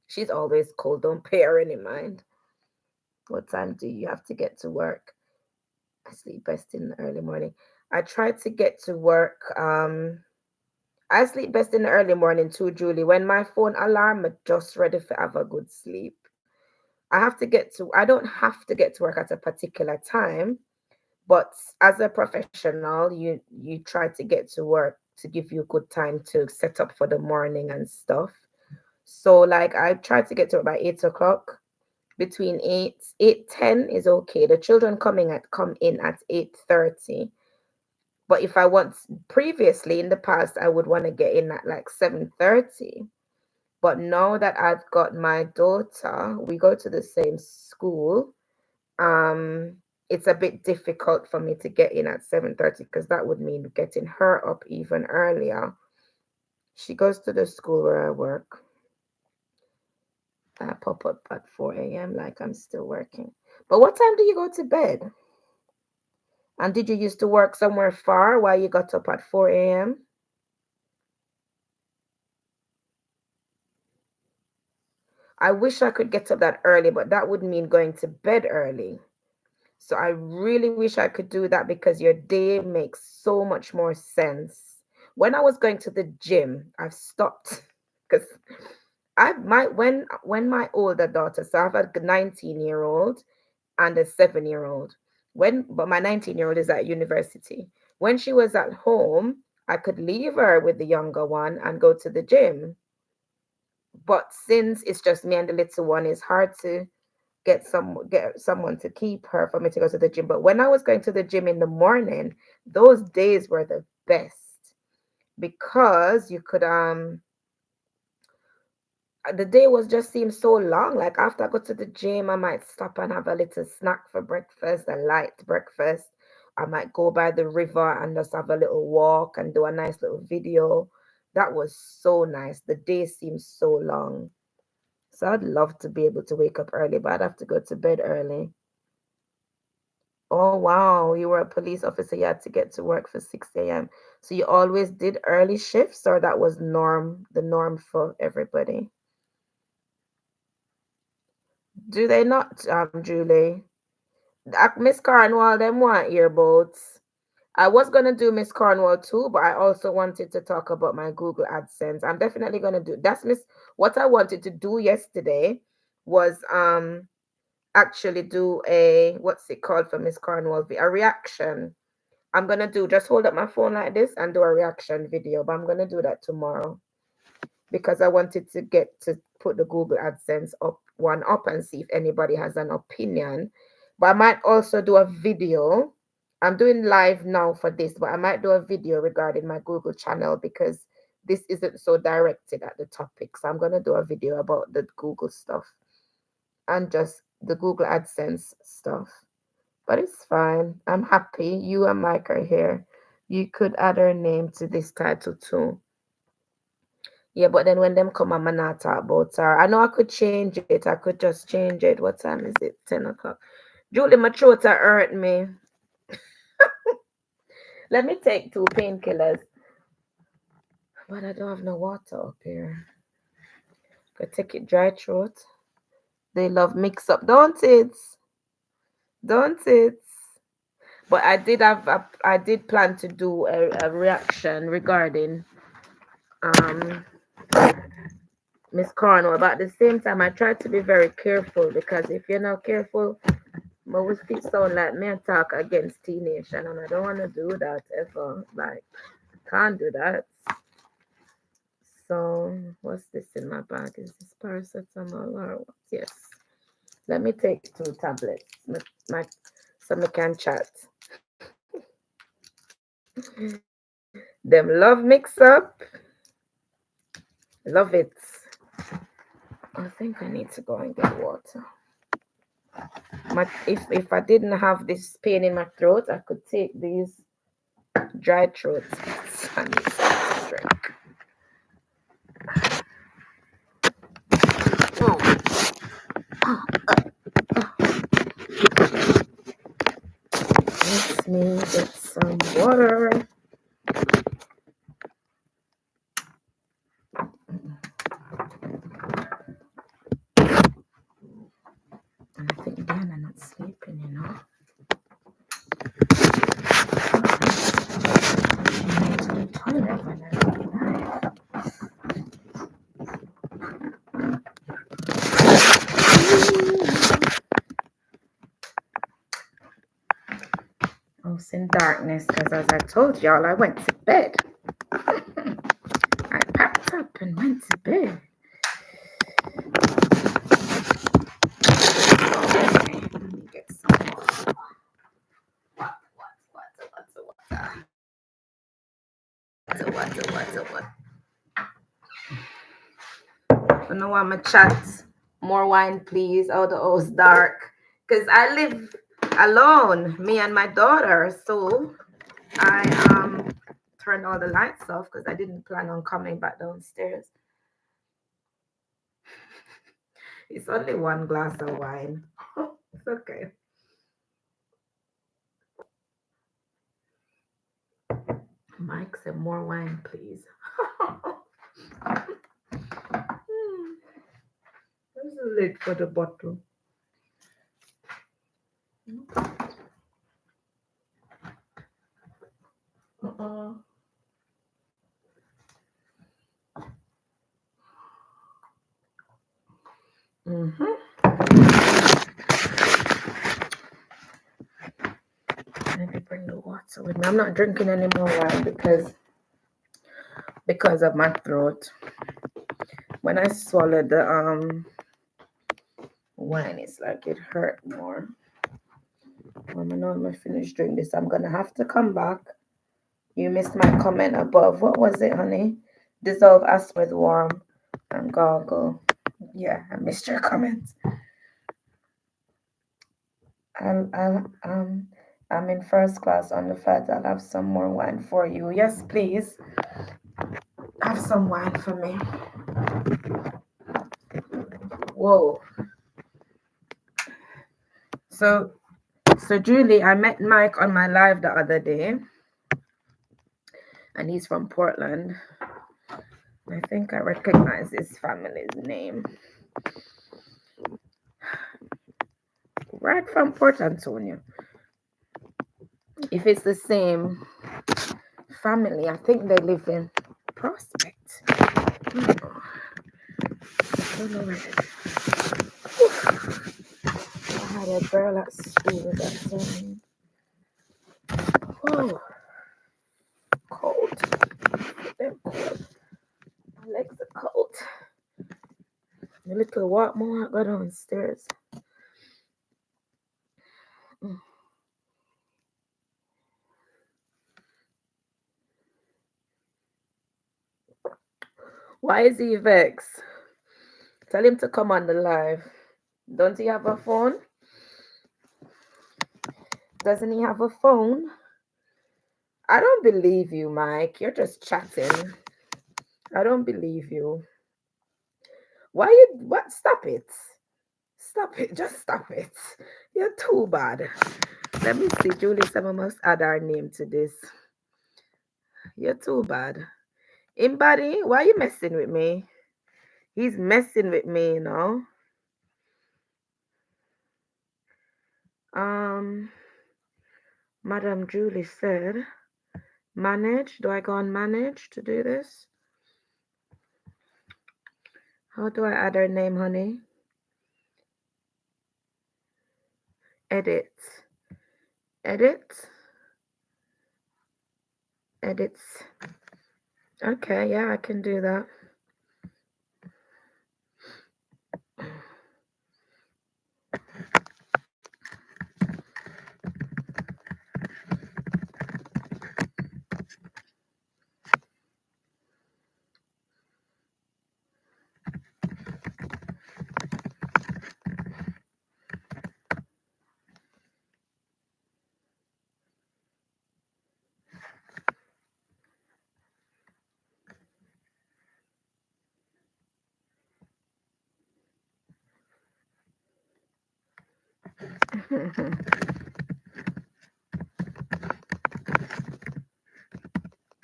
she's always cold, don't pay her any mind. What time do you have to get to work? I sleep best in the early morning. I try to get to work. I sleep best in the early morning too, Julie. When my phone alarm, I'm just ready to have a good sleep. I don't have to get to work at a particular time, but as a professional, you try to get to work to give you good time to set up for the morning and stuff. So like I try to get to work by 8 o'clock. Between 8:10 is okay. The children come in at 8:30. But if I want previously in the past, I would want to get in at like 7:30. But now that I've got my daughter, we go to the same school. It's a bit difficult for me to get in at 7:30 because that would mean getting her up even earlier. She goes to the school where I work. I pop up at 4 a.m. like I'm still working. But what time do you go to bed? And did you used to work somewhere far while you got up at 4 a.m.? I wish I could get up that early, but that would mean going to bed early. So I really wish I could do that because your day makes so much more sense. when I was going to the gym, I've stopped because when my older daughter, so I have a 19-year-old and a 7-year-old. But my 19-year-old is at university. When she was at home, I could leave her with the younger one and go to the gym. But since it's just me and the little one, it's hard to get someone to keep her for me to go to the gym. But when I was going to the gym in the morning, those days were the best because you could the day was just seemed so long. Like after I go to the gym, I might stop and have a little snack for breakfast, a light breakfast. I might go by the river and just have a little walk and do a nice little video. That was so nice. The day seems so long. So I'd love to be able to wake up early, but I'd have to go to bed early. Oh wow, you were a police officer. You had to get to work for 6 a.m. So you always did early shifts, or that was the norm for everybody? Do they not, Julie? Miss Cornwall, them want earbuds. I was gonna do Miss Cornwall too, but I also wanted to talk about my Google AdSense. I'm definitely gonna do that's Miss. What I wanted to do yesterday was actually do a what's it called for Miss Cornwall, a reaction. I'm gonna do just hold up my phone like this and do a reaction video, but I'm gonna do that tomorrow because I wanted to get to put the Google AdSense up and see if anybody has an opinion. But I might also do a video. I'm doing live now for this, but I might do a video regarding my Google channel because this isn't so directed at the topic. So I'm gonna do a video about the Google stuff and just the Google AdSense stuff. But it's fine. I'm happy. You and Mike are here. You could add her name to this title too. Yeah, but then when them come, I'm not talk about her. I know I could change it. I could just change it. What time is it? 10 o'clock. Julie, my throat hurt me. Let me take 2 painkillers. But I don't have no water up here. Could take it dry throat. They love mix up, don't it? Don't it? But I did plan to do a reaction regarding um Miss Cornwall. But at the same time, I try to be very careful because if you're not careful, my will still sound like me attack against teenage, and I don't want to do that ever. Like, can't do that. So, what's this in my bag? Is this paracetamol or what? Yes. Let me take 2 tablets. So I can chat. Them love mix up. Love it. I think I need to go and get water. If I didn't have this pain in my throat, I could take these dry throat and drink. Let me get some water. And I think Diana not sleeping, you know. To the toilet when I realize. I was in darkness because, as I told y'all, I went to bed. I packed up and went to bed. Okay, let me get some water. Water. I know I'm a chat. More wine, please. Oh, the house dark. Because I live alone, me and my daughter. So I turned all the lights off because I didn't plan on coming back downstairs. It's only 1 glass of wine. It's okay. Mike said, more wine, please. There's a lid for the bottle. need to bring the water with me. I'm not drinking any more wine because of my throat. When I swallowed the wine, it's like it hurt more. I know I'm gonna finish drinking this. I'm gonna have to come back. You missed my comment above. What was it, honey? Dissolve as with warm and gargle. Yeah, I missed your comment. I'm in first class on the flight. I'll have some more wine for you. Yes, please. Have some wine for me. Whoa. So Julie, I met Mike on my live the other day, and he's from Portland. I think I recognize his family's name. Right from Port Antonio. If it's the same family, I think they live in Prospect. I don't know where it is. I had a girl at school that said, whoa, cold. They're cold. My legs are cold. A little walk more, I go downstairs. Why is he vexed? Tell him to come on the live. Don't he have a phone? Doesn't he have a phone? I don't believe you, Mike. You're just chatting. I don't believe you. Why you what? Stop it. Stop it. Just stop it. You're too bad. Let me see. Julie said I must add our name to this. You're too bad. Anybody? Why are you messing with me? He's messing with me, you know. Madam Julie said, manage. Do I go on manage to do this? How do I add her name, honey? Edit. Edit. Edits. Okay, yeah, I can do that.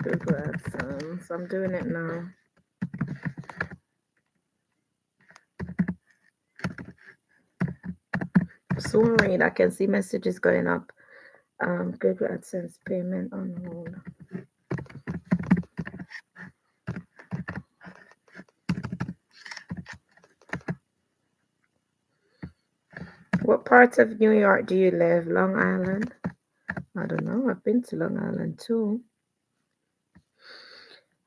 Google AdSense. I'm doing it now. Soon read. I can see messages going up. Google AdSense payment on hold. What part of New York do you live? Long Island? I don't know. I've been to Long Island too.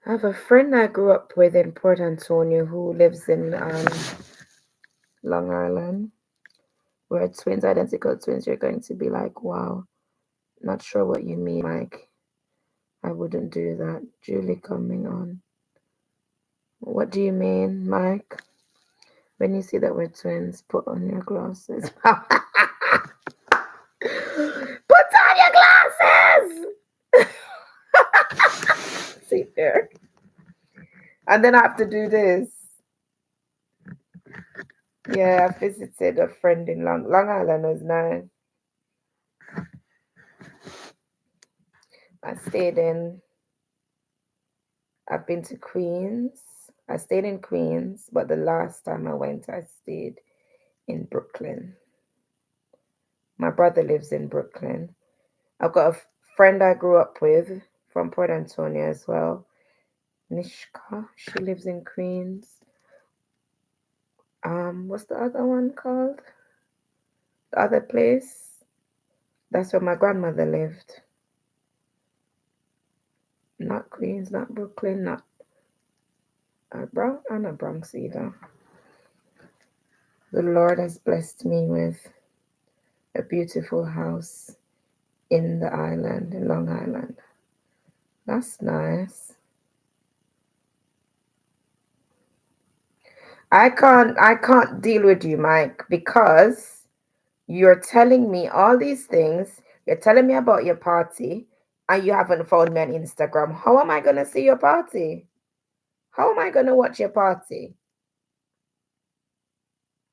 I have a friend I grew up with in Port Antonio who lives in Long Island. We're twins, identical twins. You're going to be like, wow. Not sure what you mean, Mike. I wouldn't do that. Julie coming on. What do you mean, Mike? When you see that we're twins, put on your glasses. Put on your glasses! See there. And then I have to do this. Yeah, I visited a friend in Long Island. Was nice. I've been to Queens. I stayed in Queens, but the last time I went, I stayed in Brooklyn. My brother lives in Brooklyn. I've got a friend I grew up with from Port Antonio as well. Nishka, she lives in Queens. What's the other one called? The other place? That's where my grandmother lived. Not Queens, not Brooklyn, not Bronx, and not Bronx either. The Lord has blessed me with a beautiful house in the island, in Long Island. That's nice. I can't deal with you, Mike, because you're telling me all these things. You're telling me about your party, and you haven't found me on Instagram. How am I gonna see your party? How am I gonna watch your party?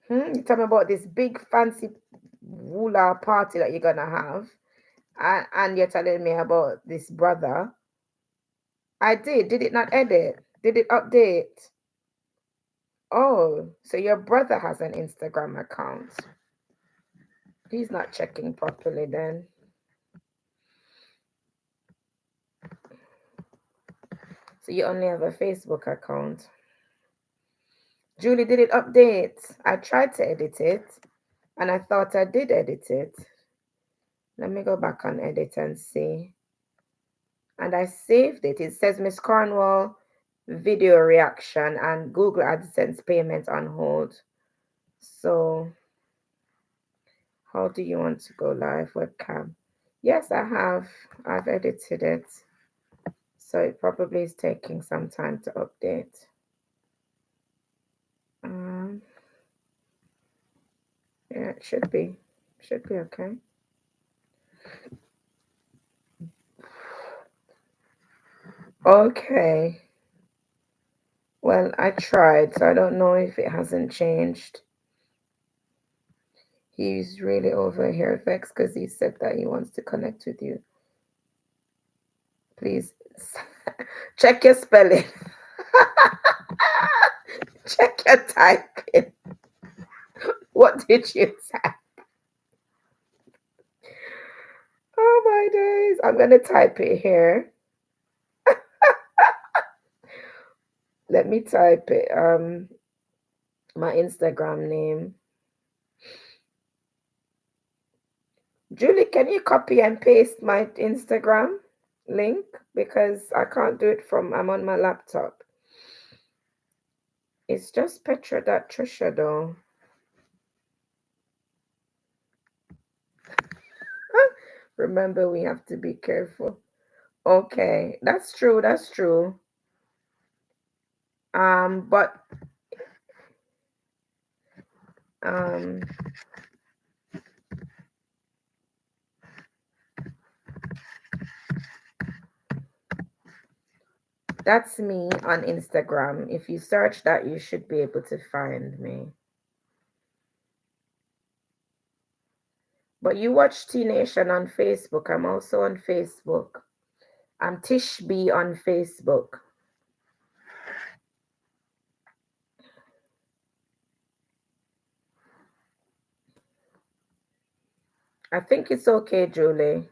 You tell me about this big fancy hula party that you're gonna have, and you're telling me about this brother. I did. Did it not edit? Did it update? Oh, so your brother has an Instagram account. He's not checking properly then. So you only have a Facebook account. Julie, did it update? I tried to edit it and I thought I did edit it. Let me go back on edit and see. And I saved it. It says Miss Cornwall video reaction and Google AdSense payment on hold. So how do you want to go live webcam? Yes, I have. I've edited it. So it probably is taking some time to update. Yeah, it should be. Should be okay. Okay. Well, I tried, so I don't know if it hasn't changed. He's really over here vexed because he said that he wants to connect with you. Please check your spelling. Check your typing. What did you say? Oh my days. I'm going to type it here. Let me type it. My Instagram name. Julie, can you copy and paste my Instagram link? Because I can't do it I'm on my laptop. It's just Petro.Trisha though. Remember, we have to be careful. Okay, that's true. That's true. But um, that's me on Instagram. If you search that, you should be able to find me. But you watch T Nation on Facebook. I'm also on Facebook. I'm Tish B on Facebook. I think it's okay, Julie.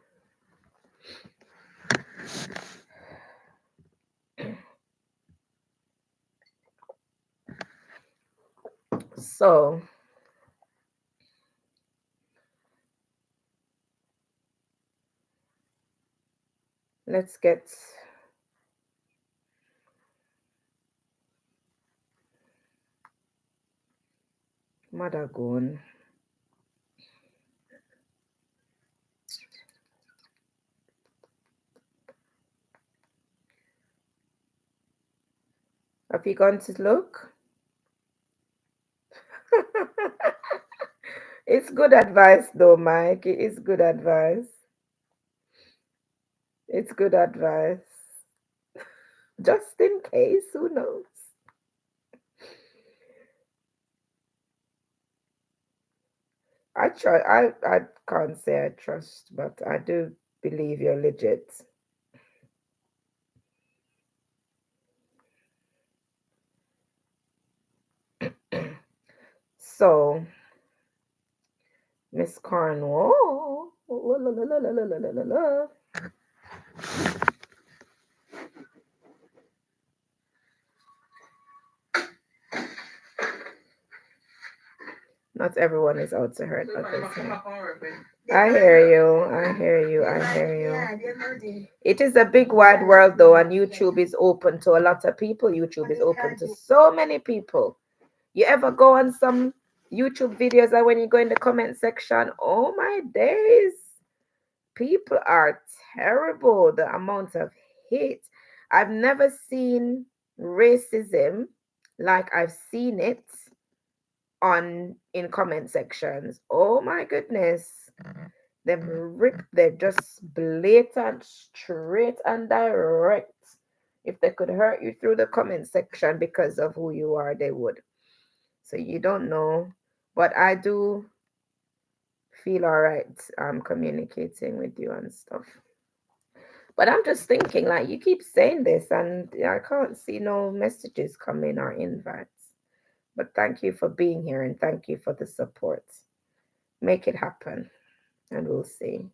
So, let's get Madagon. Have you gone to look? It's good advice, though, Mike. It is good advice. It's good advice. Just in case, who knows? I try. I can't say I trust, but I do believe you're legit. So, Miss Cornwall. Not everyone is out to hurt others. I hear you. I hear you. I hear you. It is a big wide world though, and YouTube is open to a lot of people. YouTube is open to so many people. You ever go on some YouTube videos and when you go in the comment section, oh my days, people are terrible. The amount of hate. I've never seen racism like I've seen it on in comment sections. Oh my goodness. Them rip, they're just blatant, straight and direct. If they could hurt you through the comment section because of who you are, they would. So you don't know. But I do feel all right communicating with you and stuff. But I'm just thinking, like, you keep saying this, and I can't see no messages coming or invites. But thank you for being here and thank you for the support. Make it happen, and we'll see.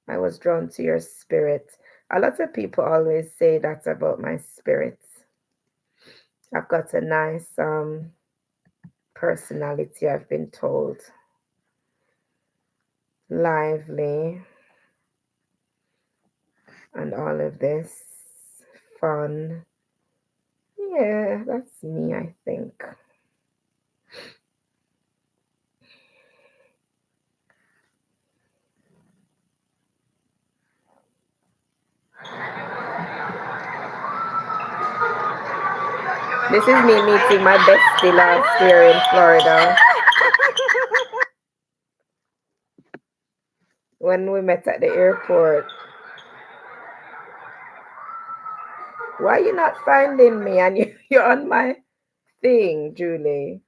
I was drawn to your spirit. A lot of people always say that about my spirit. I've got a nice personality, I've been told. Lively and all of this. Fun. Yeah, that's me, I think. This is me meeting my bestie last year in Florida. When we met at the airport. Why are you not finding me? And you're on my thing, Julie.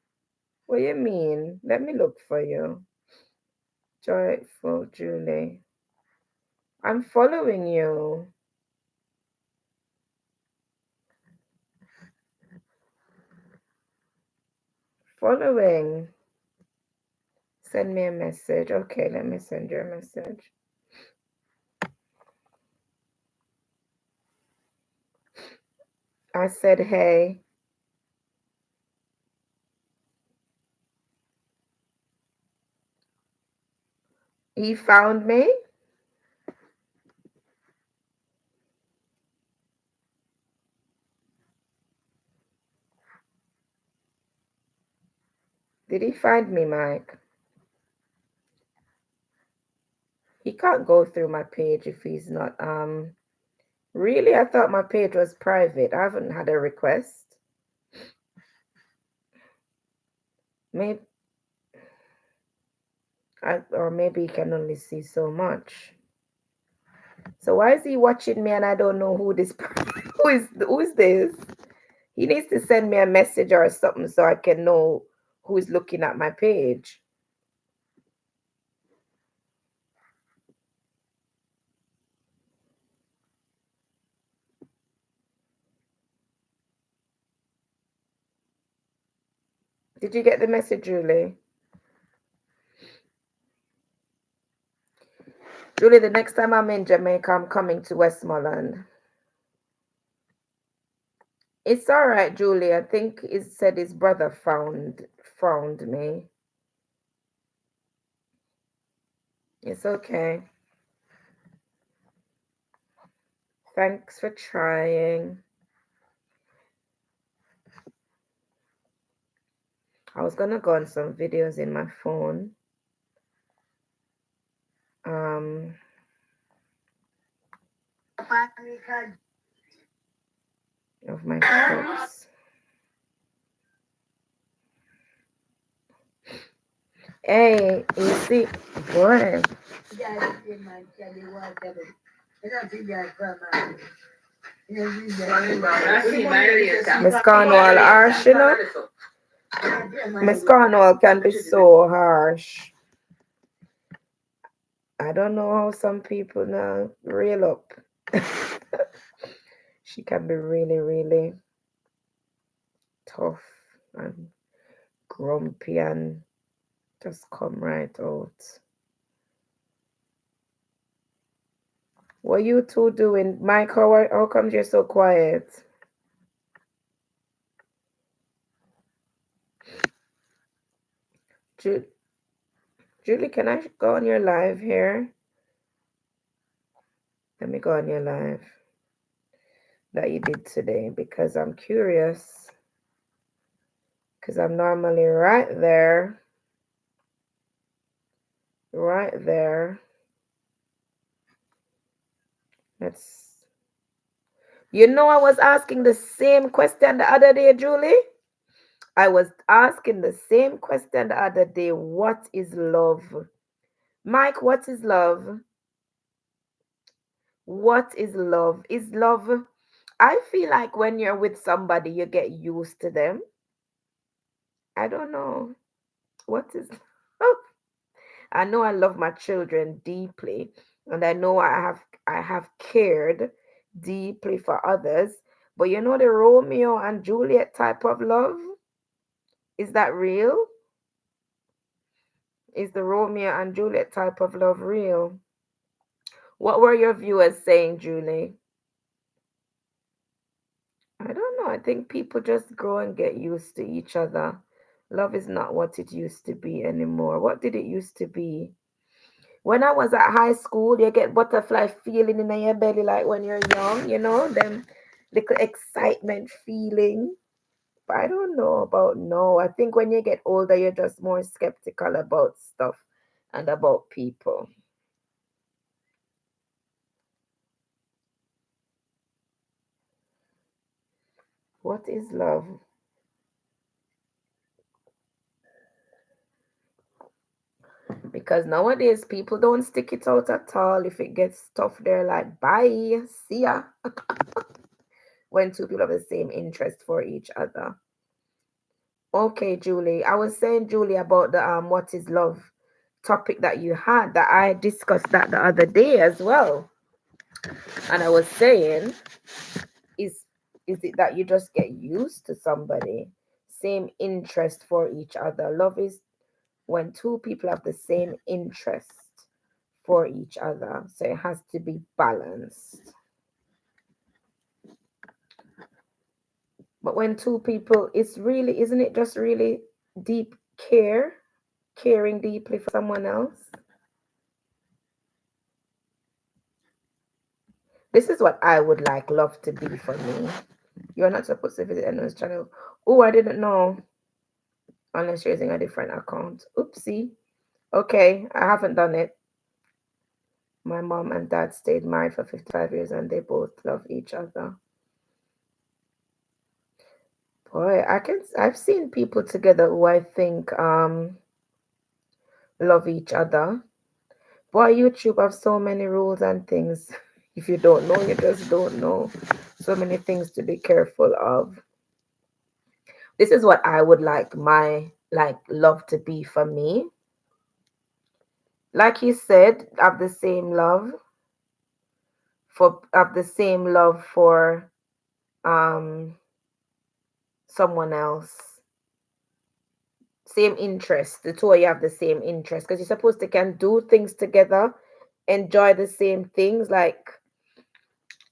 What do you mean? Let me look for you. Joyful Julie. I'm following you. Following. Send me a message. Okay, let me send you a message. I said, hey. He found me? Did he find me, Mike? He can't go through my page if he's not really. I thought my page was private. I haven't had a request. Maybe or maybe he can only see so much. So why is he watching me and I don't know who this who is this? He needs to send me a message or something so I can know who's looking at my page. Did you get the message, Julie? Julie, the next time I'm in Jamaica, I'm coming to Westmoreland. It's all right, Julie. I think it said his brother found me. It's okay. Thanks for trying. I was gonna go on some videos in my phone. Of my trips. Hey, you see, boy. Miss Cornwall harsh, you know? Miss Cornwall can be so harsh. I don't know how some people now reel up. She can be really, really tough and grumpy and just come right out. What you two doing? Mike, how comes you're so quiet? Julie, can I go on your live here? Let me go on your live that you did today because I'm curious. Because I'm normally right there. Right there. Let's. You know, I was asking the same question the other day, Julie. I was asking the same question the other day. What is love? Mike, what is love? What is love? Is love. I feel like when you're with somebody, you get used to them. I don't know. What is love? I know I love my children deeply, and I know I have cared deeply for others. But you know the Romeo and Juliet type of love? Is that real? Is the Romeo and Juliet type of love real? What were your viewers saying, Julie? I don't know. I think people just grow and get used to each other. Love is not what it used to be anymore. What did it used to be? When I was at high school, you get butterfly feeling in your belly like when you're young, them little excitement feeling. But I don't know about no. I think when you get older, you're just more skeptical about stuff and about people. What is love? Because nowadays people don't stick it out at all. If it gets tough, they're like, bye, see ya. When two people have the same interest for each other. Okay, Julie. I was saying, Julie, about the what is love topic that you had that I discussed that the other day as well. And I was saying, is is it that you just get used to somebody, same interest for each other? Love is when two people have the same interest for each other. So it has to be balanced. But when two people, it's really, isn't it just really deep care, caring deeply for someone else? This is what I would like love to be for me. You're not supposed to visit anyone's channel. Oh, I didn't know. Unless you're using a different account. Oopsie. Okay, I haven't done it. My mom and dad stayed married for 55 years and they both love each other. Boy, I've seen people together who I think love each other. Boy, YouTube have so many rules and things. If you don't know, you just don't know. So many things to be careful of. This is what I would like my love to be for me. Like you said, have the same love for um someone else. Same interest. The two of you have the same interest because you're supposed to can do things together, enjoy the same things. Like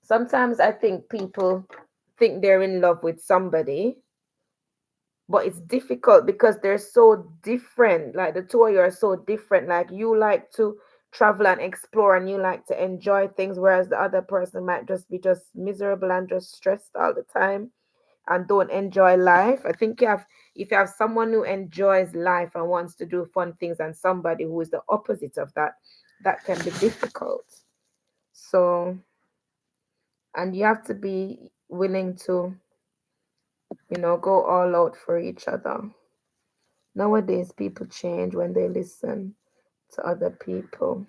sometimes I think people think they're in love with somebody, but it's difficult because they're so different. Like the two of you are so different. Like you like to travel and explore and you like to enjoy things, whereas the other person might just be just miserable and just stressed all the time and don't enjoy life. I think if you have someone who enjoys life and wants to do fun things and somebody who is the opposite of that, that can be difficult. So, and you have to be willing to, go all out for each other. Nowadays, people change when they listen to other people.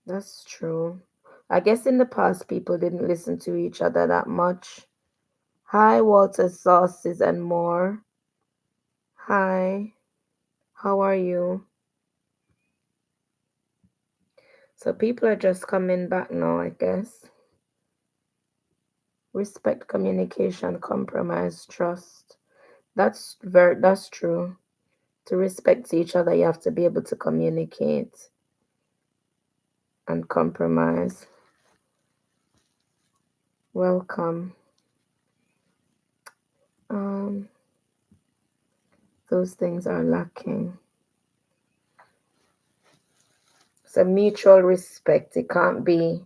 That's true. I guess in the past, people didn't listen to each other that much. Hi, Walter Sauces and more. Hi, how are you? So people are just coming back now, I guess. Respect, communication, compromise, trust. That's true. To respect each other, you have to be able to communicate and compromise. Welcome. Um Those things are lacking. So mutual respect. It can't be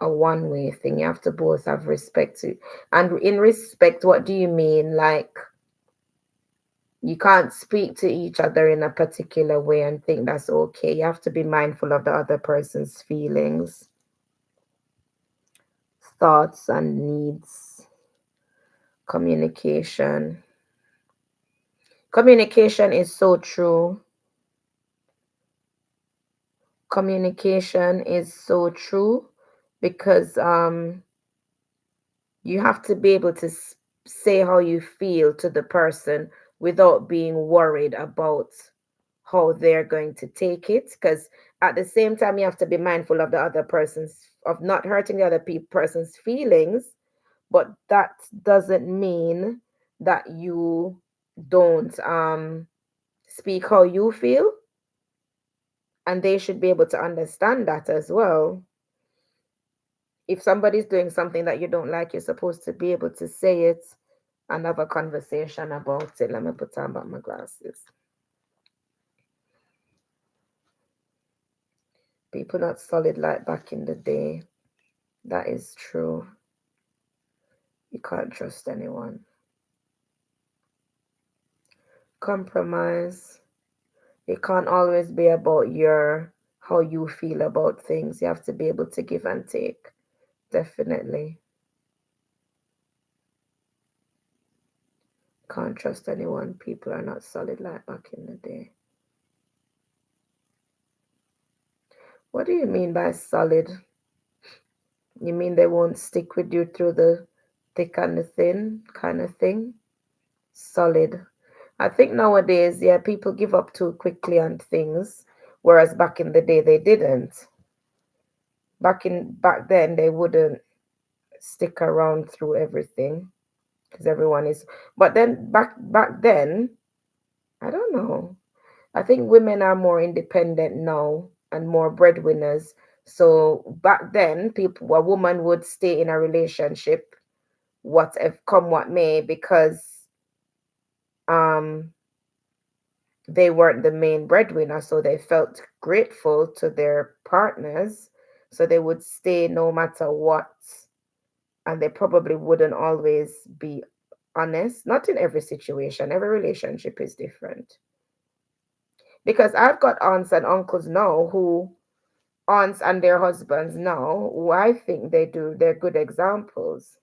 a one-way thing. You have to both have respect to. And in respect, what do you mean? Like you can't speak to each other in a particular way and think that's okay. You have to be mindful of the other person's feelings, thoughts, and needs. Communication. Communication is so true. Communication is so true because you have to be able to say how you feel to the person without being worried about how they're going to take it, because at the same time you have to be mindful of the other person's, of not hurting the other person's feelings, but that doesn't mean that you don't speak how you feel, and they should be able to understand that as well. If somebody's doing something that you don't like, you're supposed to be able to say it and have a conversation about it. Let me put on back my glasses. People not solid like back in the day. That is true. You can't trust anyone. Compromise. It can't always be about your how you feel about things. You have to be able to give and take. Definitely. Can't trust anyone. People are not solid like back in the day. What do you mean by solid? You mean they won't stick with you through the thick and the thin kind of thing? Solid. I think nowadays, yeah, people give up too quickly on things, whereas back in the day they didn't. Back then they wouldn't stick around through everything because everyone is. But then back then, I don't know. I think women are more independent now and more breadwinners. So back then, a woman would stay in a relationship, whatever come what may, because um they weren't the main breadwinner, so they felt grateful to their partners, so they would stay no matter what, and they probably wouldn't always be honest. Not in every situation, every relationship is different. Because I've got aunts and uncles now who aunts and their husbands now who I think they're good examples.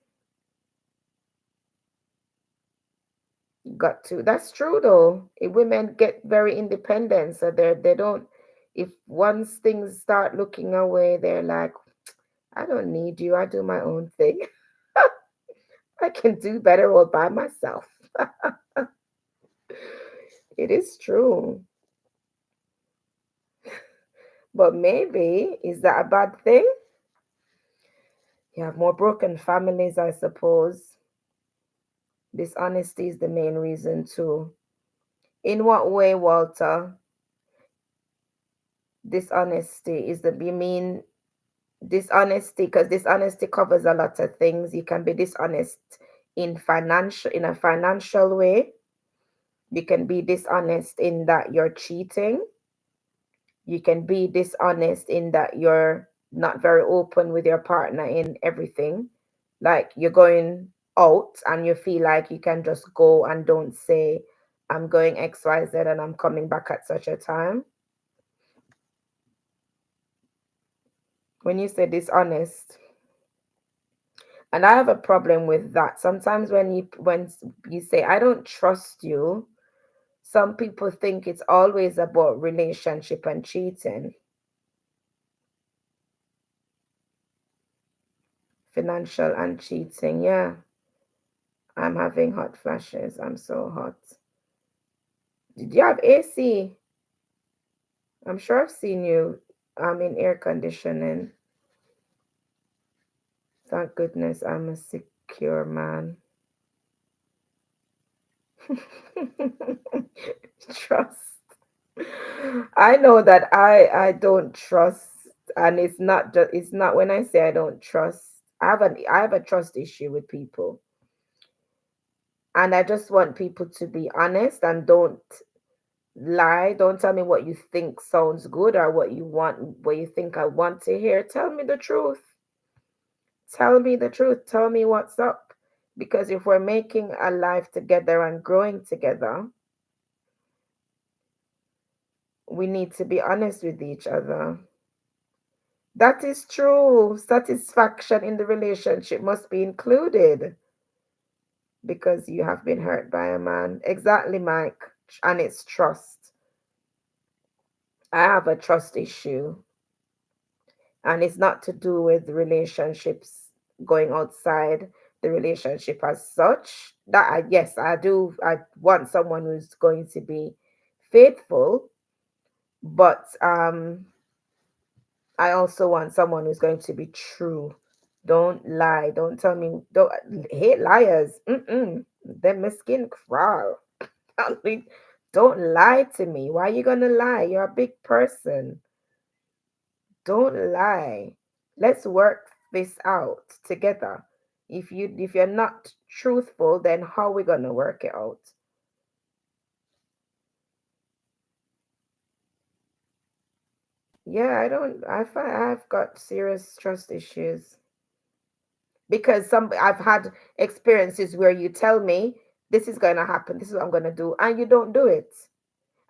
Got to. That's true though. If women get very independent, so they don't. If once things start looking away, they're like, I don't need you. I do my own thing. I can do better all by myself. It is true. But maybe is that a bad thing? You have more broken families, I suppose. Dishonesty is the main reason too. In what way, Walter? Dishonesty is the you mean dishonesty, because dishonesty covers a lot of things. You can be dishonest in a financial way. You can be dishonest in that you're cheating. You can be dishonest in that you're not very open with your partner in everything. Like you're going out and you feel like you can just go and don't say, I'm going XYZ and I'm coming back at such a time. When you say dishonest, and I have a problem with that. Sometimes when you say I don't trust you, some people think it's always about relationship and cheating. Financial and cheating. Yeah. I'm having hot flashes. I'm so hot. Did you have AC? I'm sure I've seen you in air conditioning. Thank goodness I'm a secure man. Trust. I know that I don't trust, and it's not when I say, I don't trust. I have a trust issue with people. And I just want people to be honest and don't lie. Don't tell me what you think sounds good or what you think I want to hear. Tell me the truth. Tell me the truth. Tell me what's up. Because if we're making a life together and growing together, we need to be honest with each other. That is true. Satisfaction in the relationship must be included because you have been hurt by a man. Exactly, Mike. And it's trust. I have a trust issue, and it's not to do with relationships going outside the relationship as such. That yes, I do. I want someone who's going to be faithful, but I also want someone who's going to be true. Don't lie. Don't tell me. Don't hate liars. Then my skin crawl. I mean, don't lie to me. Why are you gonna lie? You're a big person. Don't lie. Let's work this out together. If you're not truthful, then how are we gonna work it out? Yeah, I don't. I find I've got serious trust issues because some I've had experiences where you tell me this is going to happen, this is what I'm going to do, and you don't do it.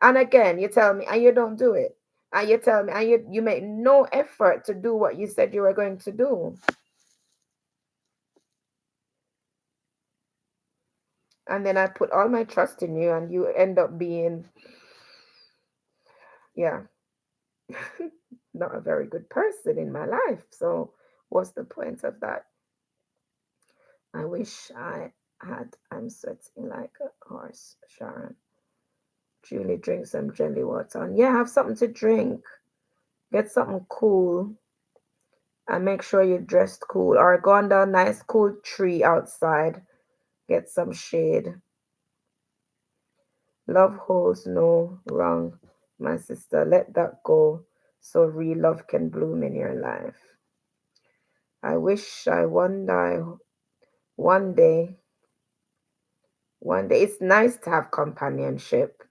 And again, you tell me and you don't do it. And you tell me and you make no effort to do what you said you were going to do. And then I put all my trust in you and you end up being, yeah, not a very good person in my life. So what's the point of that? I wish I had, I'm sweating like a horse, Sharon. Julie, drink some jelly water. And yeah, have something to drink. Get something cool and make sure you're dressed cool. Or go under a nice cool tree outside. Get some shade. Love holds no wrong, my sister. Let that go so real love can bloom in your life. I wish I wonder one day, one day it's nice to have companionship,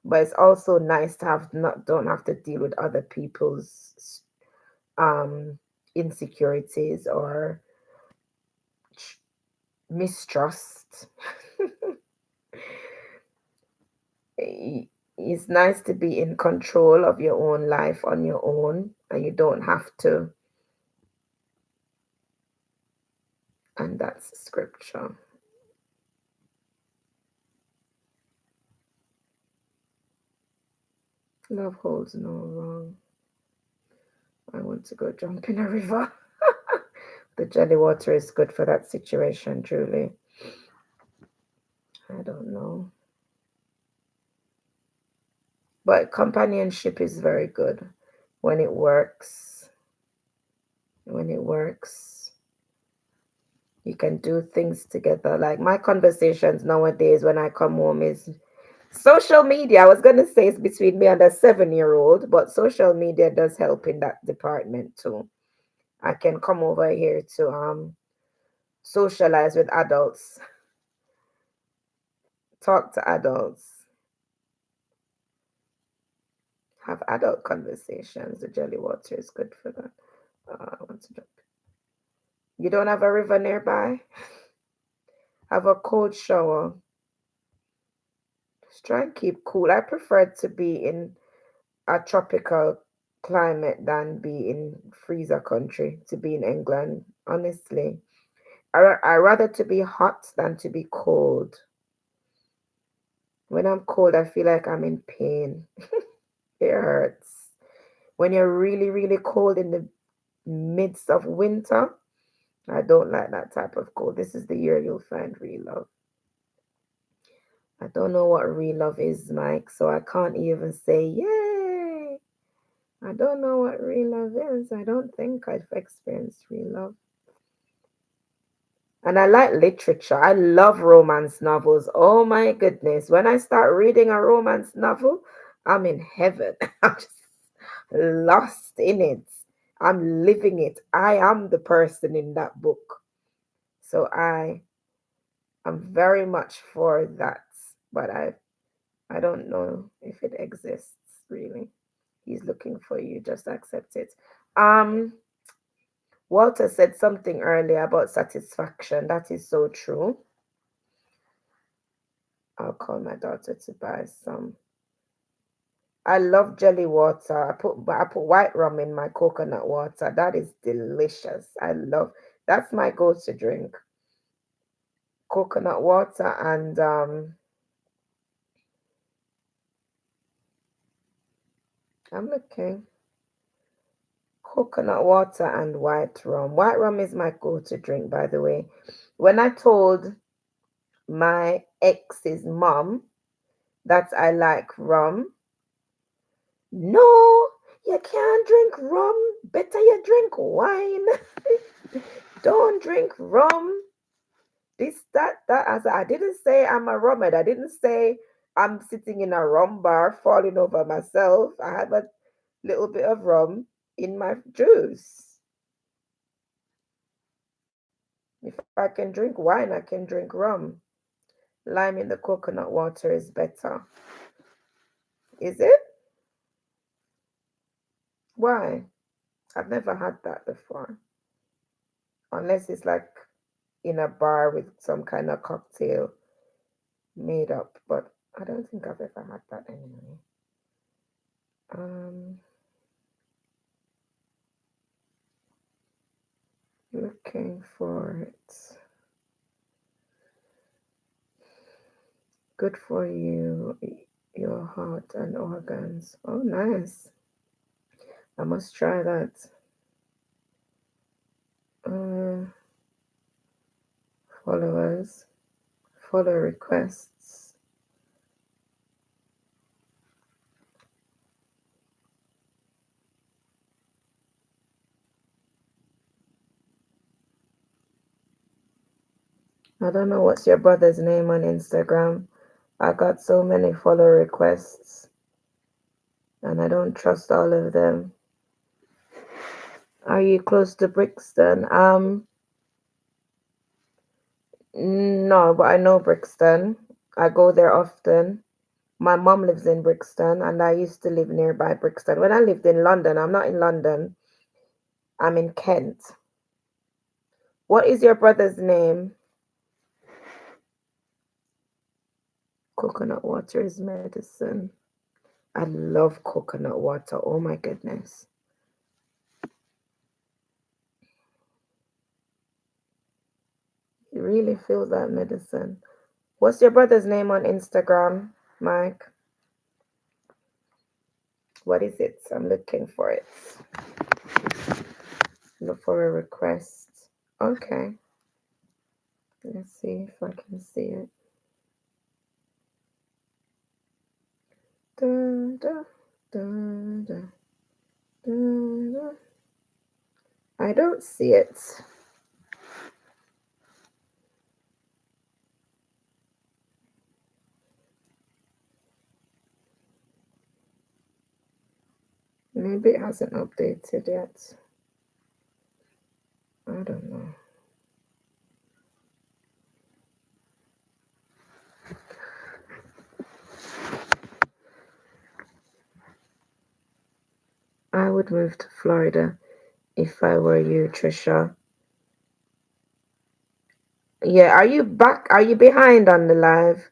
but it's also nice to have not don't have to deal with other people's um insecurities or mistrust. It's nice to be in control of your own life on your own, and you don't have to. And that's scripture. Love holds no wrong. I want to go jump in a river. The jelly water is good for that situation, Julie. I don't know. But companionship is very good when it works. When it works, you can do things together. Like my conversations nowadays when I come home is social media. I was going to say it's between me and a 7-year-old, but social media does help in that department too. I can come over here to socialize with adults, talk to adults, have adult conversations. The jelly water is good for that. I want to jump. You don't have a river nearby? Have a cold shower. Just try and keep cool. I prefer to be in a tropical climate than be in freezer country, to be in England, honestly. I rather to be hot than to be cold. When I'm cold, I feel like I'm in pain. It hurts. When you're really, really cold in the midst of winter, I don't like that type of cold. This is the year you'll find real love. I don't know what real love is, Mike, so I can't even say, yay. I don't know what real love is. I don't think I've experienced real love. And I like literature. I love romance novels. Oh my goodness. When I start reading a romance novel, I'm in heaven. I'm just lost in it. I'm living it. I am the person in that book. So I'm very much for that, but I don't know if it exists really. He's looking for you. Just accept it. Um, Walter said something earlier about satisfaction. That is so true. I'll call my daughter to buy some. I love jelly water. I put white rum in my coconut water. That is delicious. I love that's my go-to drink. Coconut water and I'm looking. Coconut water and white rum. White rum is my go-to drink, by the way. When I told my ex's mom that I like rum, no, you can't drink rum. Better you drink wine. Don't drink rum. This, that. As I didn't say I'm a rummer. I didn't say I'm sitting in a rum bar falling over myself. I have a little bit of rum in my juice. If I can drink wine, I can drink rum. Lime in the coconut water is better. Is it? Why? I've never had that before. Unless it's like in a bar with some kind of cocktail made up. But I don't think I've ever had that anyway. Um, Looking for it. Good for you, your heart and organs. Oh, nice. I must try that. Uh, Followers, follow requests. I don't know what's your brother's name on Instagram. I got so many follow requests and I don't trust all of them. Are you close to Brixton? No, but I know Brixton. I go there often. My mom lives in Brixton and I used to live nearby Brixton. When I lived in London, I'm not in London. I'm in Kent. What is your brother's name? Coconut water is medicine. I love coconut water. Oh my goodness. You really feel that medicine. What's your brother's name on Instagram, Mike? What is it? I'm looking for it. Look for a request. Okay. Let's see if I can see it. Da, da, da, da, da, da. I don't see it. Maybe it hasn't updated yet. I don't know. I would move to Florida if I were you, Trisha. Yeah, are you back? Are you behind on the live?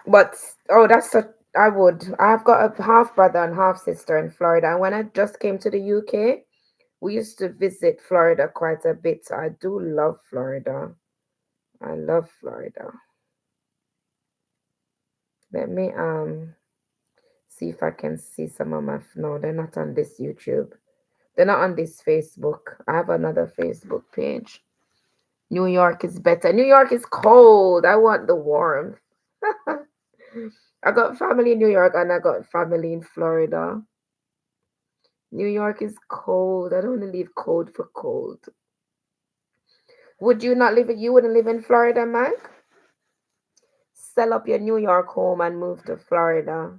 But oh, that's a I would. I've got a half brother and half sister in Florida. And when I just came to the UK, we used to visit Florida quite a bit. So I do love Florida. I love Florida. Let me see if I can see some of my no, they're not on this YouTube. They're not on this Facebook. I have another Facebook page. New York is better. New York is cold. I want the warmth. I got family in New York and I got family in Florida. New York is cold. I don't want to leave cold for cold. Would you not live in, you wouldn't live in Florida, Mike? Sell up your New York home and move to Florida.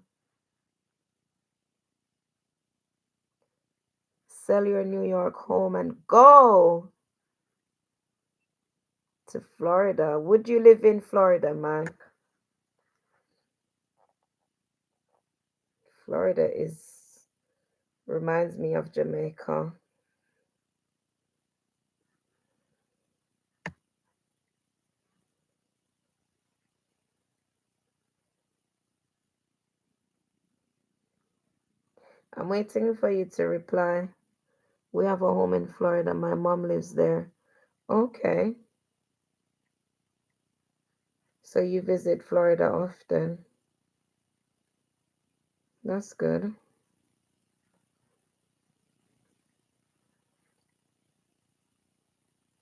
Sell your New York home and go to Florida. Would you live in Florida, man? Florida is reminds me of Jamaica. I'm waiting for you to reply. We have a home in Florida. My mom lives there. Okay. So you visit Florida often. That's good.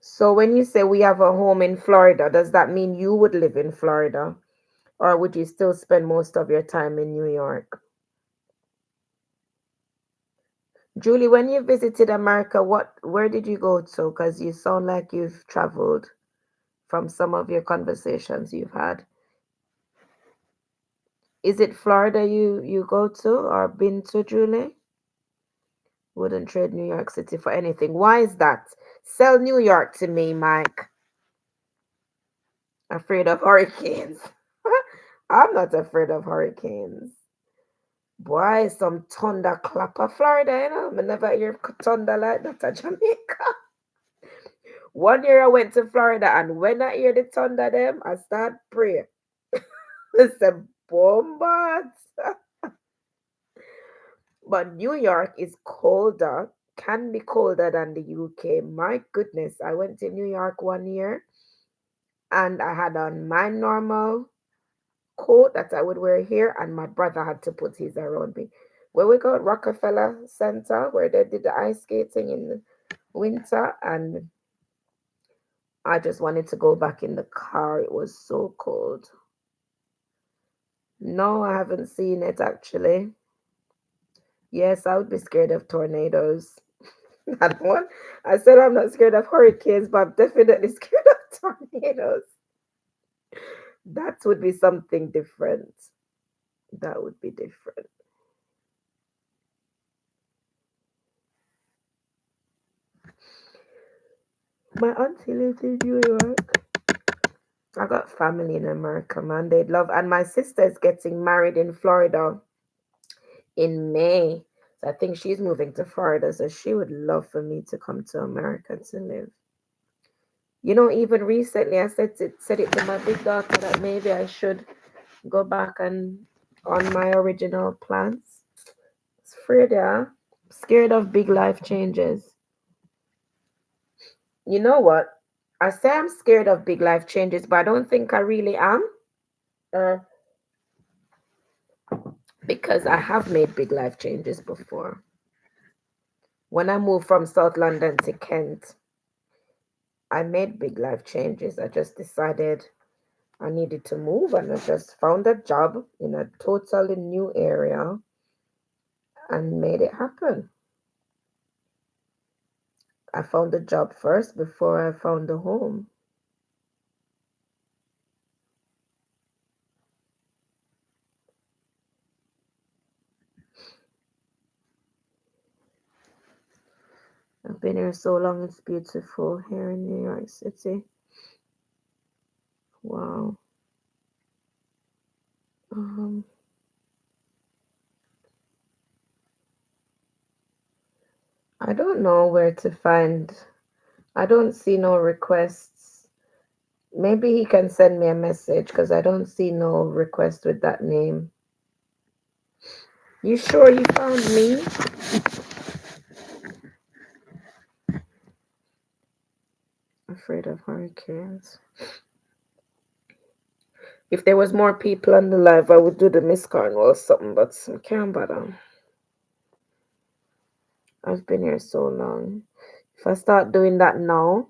So when you say we have a home in Florida, does that mean you would live in Florida? Or would you still spend most of your time in New York? Julie, when you visited America, where did you go to? Because you sound like you've traveled from some of your conversations you've had. Is it Florida you go to or been to, Julie? Wouldn't trade New York City for anything. Why is that? Sell New York to me, Mike. Afraid of hurricanes. I'm not afraid of hurricanes. Boy, some thunder clapper Florida, you know. I never hear thunder like that at Jamaica. One year I went to Florida and when I hear the thunder them, I start pray. It's a bombard. But New York is colder, can be colder than the UK. My goodness, I went to New York one year and I had on my normal coat that I would wear here, and my brother had to put his around me. Where we go, Rockefeller Center, where they did the ice skating in the winter, and I just wanted to go back in the car. It was so cold. No, I haven't seen it actually. Yes, I would be scared of tornadoes. That one. I said I'm not scared of hurricanes, but I'm definitely scared of tornadoes. That would be something different. That would be different. My auntie lives in New York. I got family in America, man. They'd love, and my sister is getting married in Florida in May. So I think she's moving to Florida, so she would love for me to come to America to live. Even recently I said it to my big daughter that maybe I should go back and on my original plans. It's afraid, yeah. Scared of big life changes. You know what? I say I'm scared of big life changes, but I don't think I really am. Uh, because I have made big life changes before. When I moved from South London to Kent, I made big life changes. I just decided I needed to move and I just found a job in a totally new area and made it happen. I found a job first before I found a home. I've been here so long, it's beautiful here in New York City. Wow. Um, I don't know where to find, I don't see no requests. Maybe he can send me a message because I don't see no request with that name. You sure you found me? Afraid of hurricanes. If there was more people on the live, I would do the Miss Cornwall or something, but I can't bother. I've been here so long. If I start doing that now,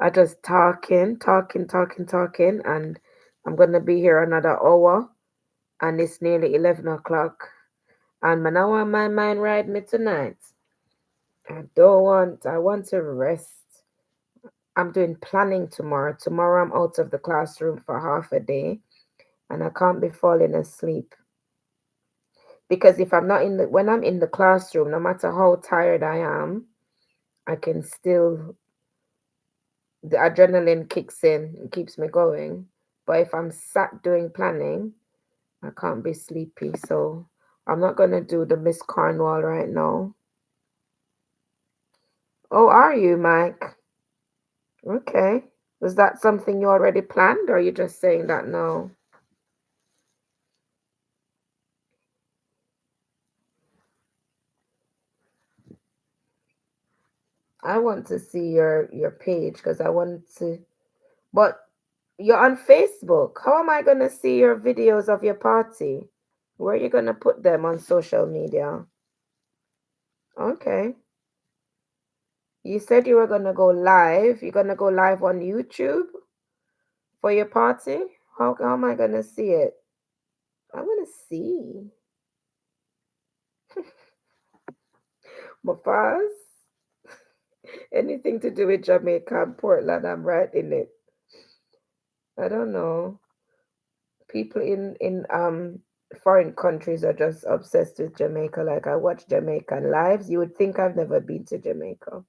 I just talking, and I'm gonna be here another hour, and it's nearly 11 o'clock. And man, I want my mind ride me tonight. I want to rest. I'm doing planning tomorrow. Tomorrow I'm out of the classroom for half a day and I can't be falling asleep. Because if I'm not in the when I'm in the classroom, no matter how tired I am, I can still the adrenaline kicks in and keeps me going. But if I'm sat doing planning, I can't be sleepy. So I'm not gonna do the Miss Cornwall right now. Oh, are you, Mike? Okay. Was that something you already planned, or are you just saying that now? I want to see your page because I want to. But you're on Facebook. How am I gonna see your videos of your party? Where are you gonna put them on social media? Okay. You said you were gonna go live. You're gonna go live on YouTube for your party? How am I gonna see it? I wanna see. Mufaz? Anything to do with Jamaica and Portland, I'm right in it. I don't know. People in foreign countries are just obsessed with Jamaica. Like I watch Jamaican lives. You would think I've never been to Jamaica.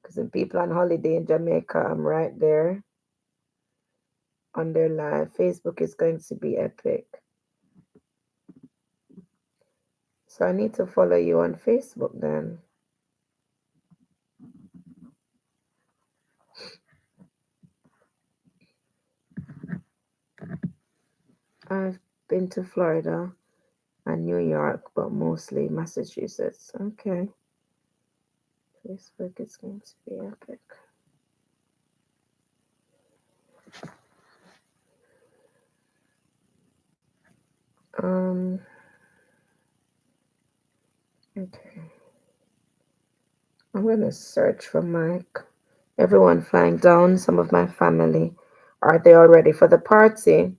Because when people on holiday in Jamaica, I'm right there on their live. Facebook is going to be epic. So I need to follow you on Facebook then. I've been to Florida and New York, but mostly Massachusetts. Okay. Facebook is going to be epic. Um, okay. I'm gonna search for Mike. Everyone flying down, some of my family. Are they all ready for the party?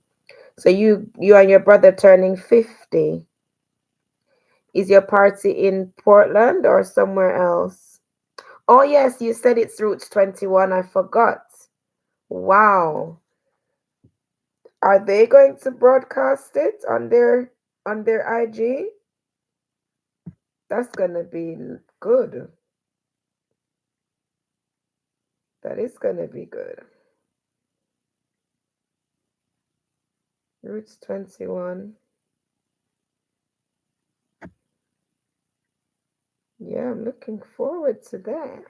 So you and your brother turning 50. Is your party in Portland or somewhere else? Oh yes, you said it's Roots 21. I forgot. Wow. Are they going to broadcast it on their IG? That's gonna be good. That is gonna be good. Roots 21. Yeah, I'm looking forward to that.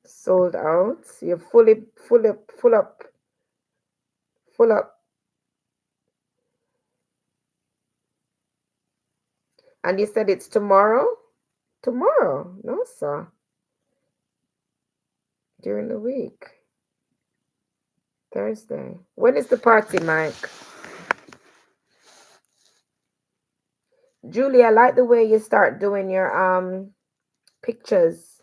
Sold out. You're full up. And you said it's tomorrow? Tomorrow? No, sir. During the week. Thursday. When is the party, Mike? Julie, I like the way you start doing your pictures.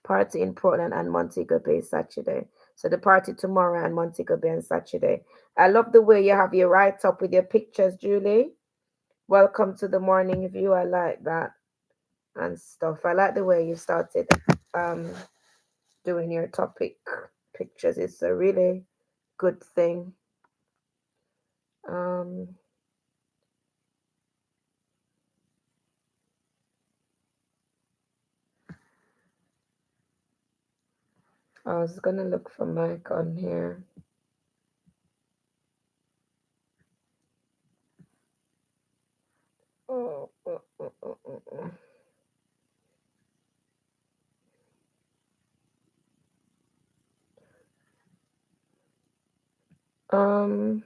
Party in Portland and Montego Bay Saturday. So the party tomorrow and Montego Bay on Saturday. I love the way you have your write up with your pictures, Julie. Welcome to the morning view. I like that and stuff. I like the way you started um doing your topic pictures. It's a really good thing. Um I was gonna look for Mike on here. Oh, oh, oh, oh, oh, oh. Um,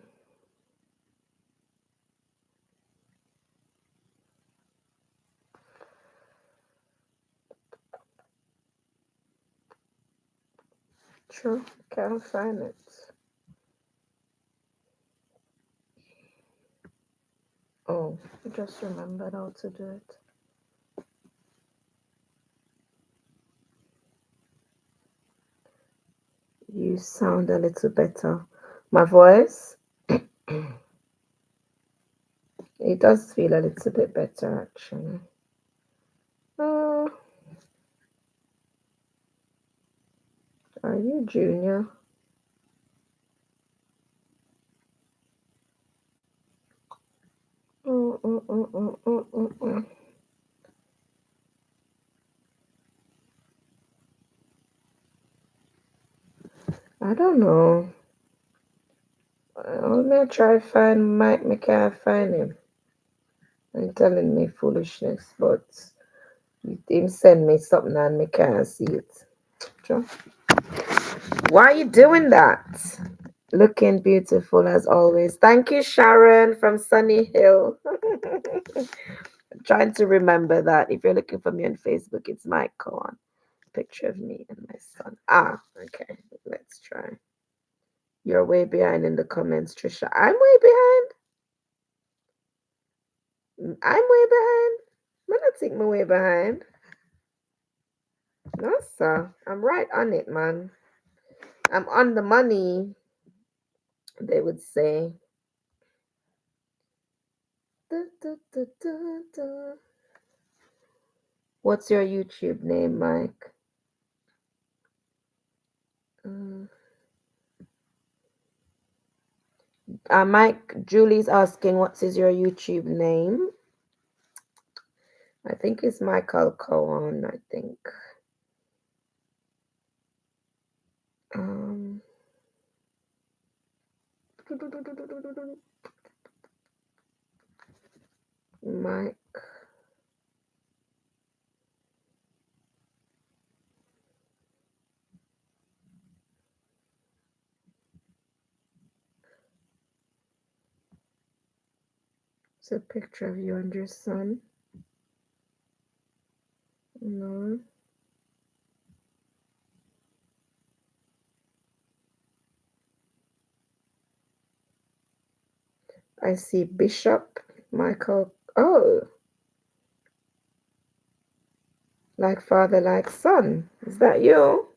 true. Can't find it. Oh, I just remembered how to do it. You sound a little better. My voice, it does feel a little bit better actually. Oh, are you Junior? Oh, oh, oh, oh, oh, oh, oh. I don't know. I'm gonna try find Mike. Me can't find him. I'm telling me foolishness, but him send me something and me can't see it. Sure. Why are you doing that? Looking beautiful as always. Thank you, Sharon from Sunny Hill. I'm trying to remember that. If you're looking for me on Facebook, it's Mike Cohen. Picture of me and my son. Ah, okay. Let's try. You're way behind in the comments, Trisha. I'm way behind. I'm way behind. I don't think my way behind. No, sir. I'm right on it, man. I'm on the money, they would say. Da, da, da, da, da. What's your YouTube name, Mike? Uh, Mike, Julie's asking, what is your YouTube name? I think it's Michael Cohen, I think. Um, Mike. It's a picture of you and your son. No. I see Bishop Michael. Oh, like father, like son. Is that you?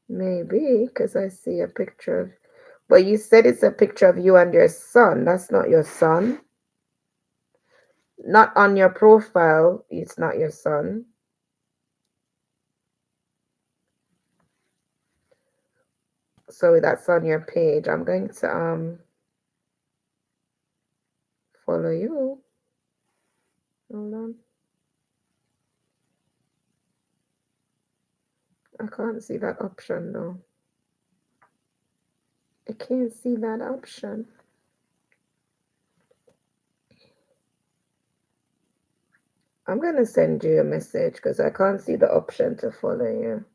Maybe, because I see a picture of. But you said it's a picture of you and your son. That's not your son. Not on your profile. It's not your son. So that's on your page. I'm going to follow you. Hold on. I can't see that option though. I can't see that option. I'm gonna send you a message because I can't see the option to follow you.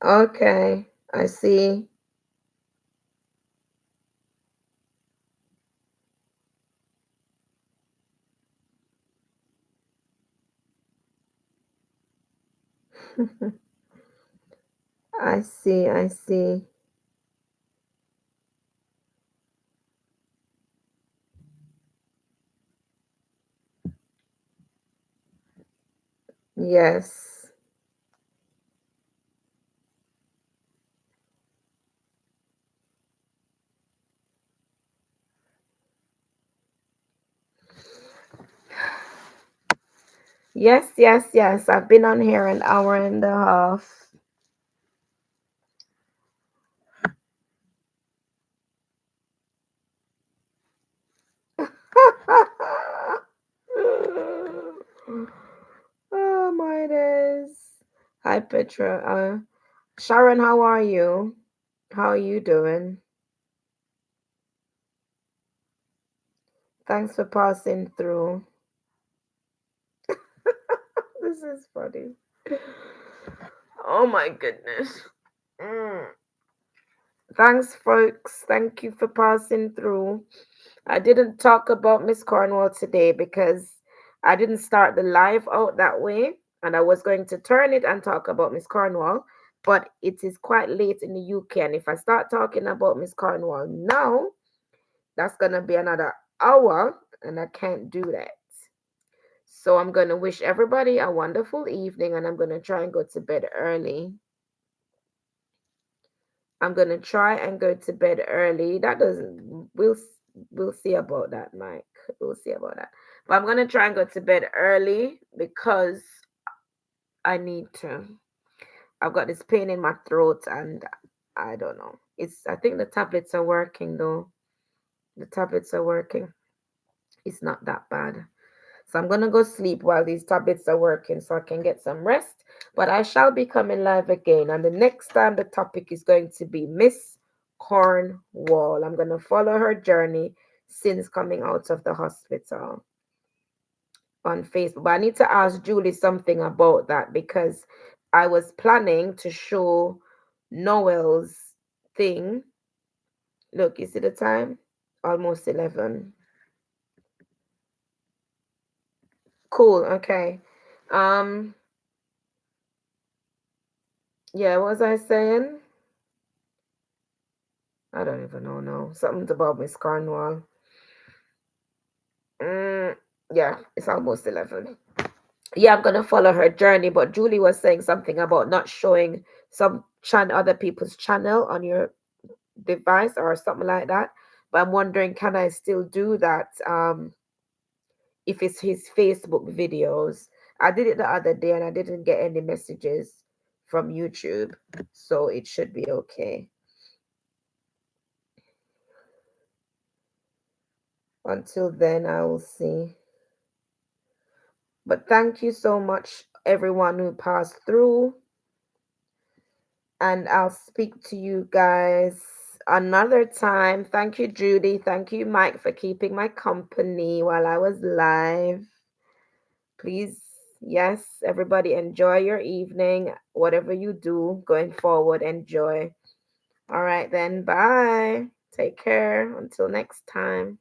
Okay, I see. I see, I see. Yes. Yes, yes, yes. I've been on here an hour and a half. Oh my days. Hi Petra. Sharon, how are you? How are you doing? Thanks for passing through. This is funny. Oh my goodness. Mm. Thanks, folks. Thank you for passing through. I didn't talk about Miss Cornwall today because I didn't start the live out that way, and I was going to turn it and talk about Miss Cornwall, but it is quite late in the UK, and if I start talking about Miss Cornwall now, that's gonna be another hour, and I can't do that. So I'm gonna wish everybody a wonderful evening, and I'm gonna try and go to bed early. I'm gonna try and go to bed early. That doesn't. We'll see about that, Mike. We'll see about that. But I'm gonna try and go to bed early because I need to. I've got this pain in my throat, and I don't know. It's. I think the tablets are working though. The tablets are working. It's not that bad. So I'm gonna go sleep while these tablets are working, so I can get some rest. But I shall be coming live again. And the next time the topic is going to be Miss Cornwall. I'm going to follow her journey since coming out of the hospital on Facebook. But I need to ask Julie something about that because I was planning to show Noel's thing. Look, you see the time? Almost 11. Cool. Okay. Um, yeah, what was I saying? I don't even know now. Something about Miss Cornwall. Mm, yeah, it's almost 11. Yeah, I'm gonna follow her journey. But Julie was saying something about not showing other people's channel on your device or something like that. But I'm wondering, can I still do that? If it's his Facebook videos. I did it the other day and I didn't get any messages from YouTube, so it should be okay. Until then, I will see. But thank you so much, everyone who passed through. And I'll speak to you guys another time. Thank you, Judy. Thank you, Mike, for keeping my company while I was live. Please, yes, everybody, enjoy your evening. Whatever you do going forward, enjoy. All right, then. Bye. Take care. Until next time.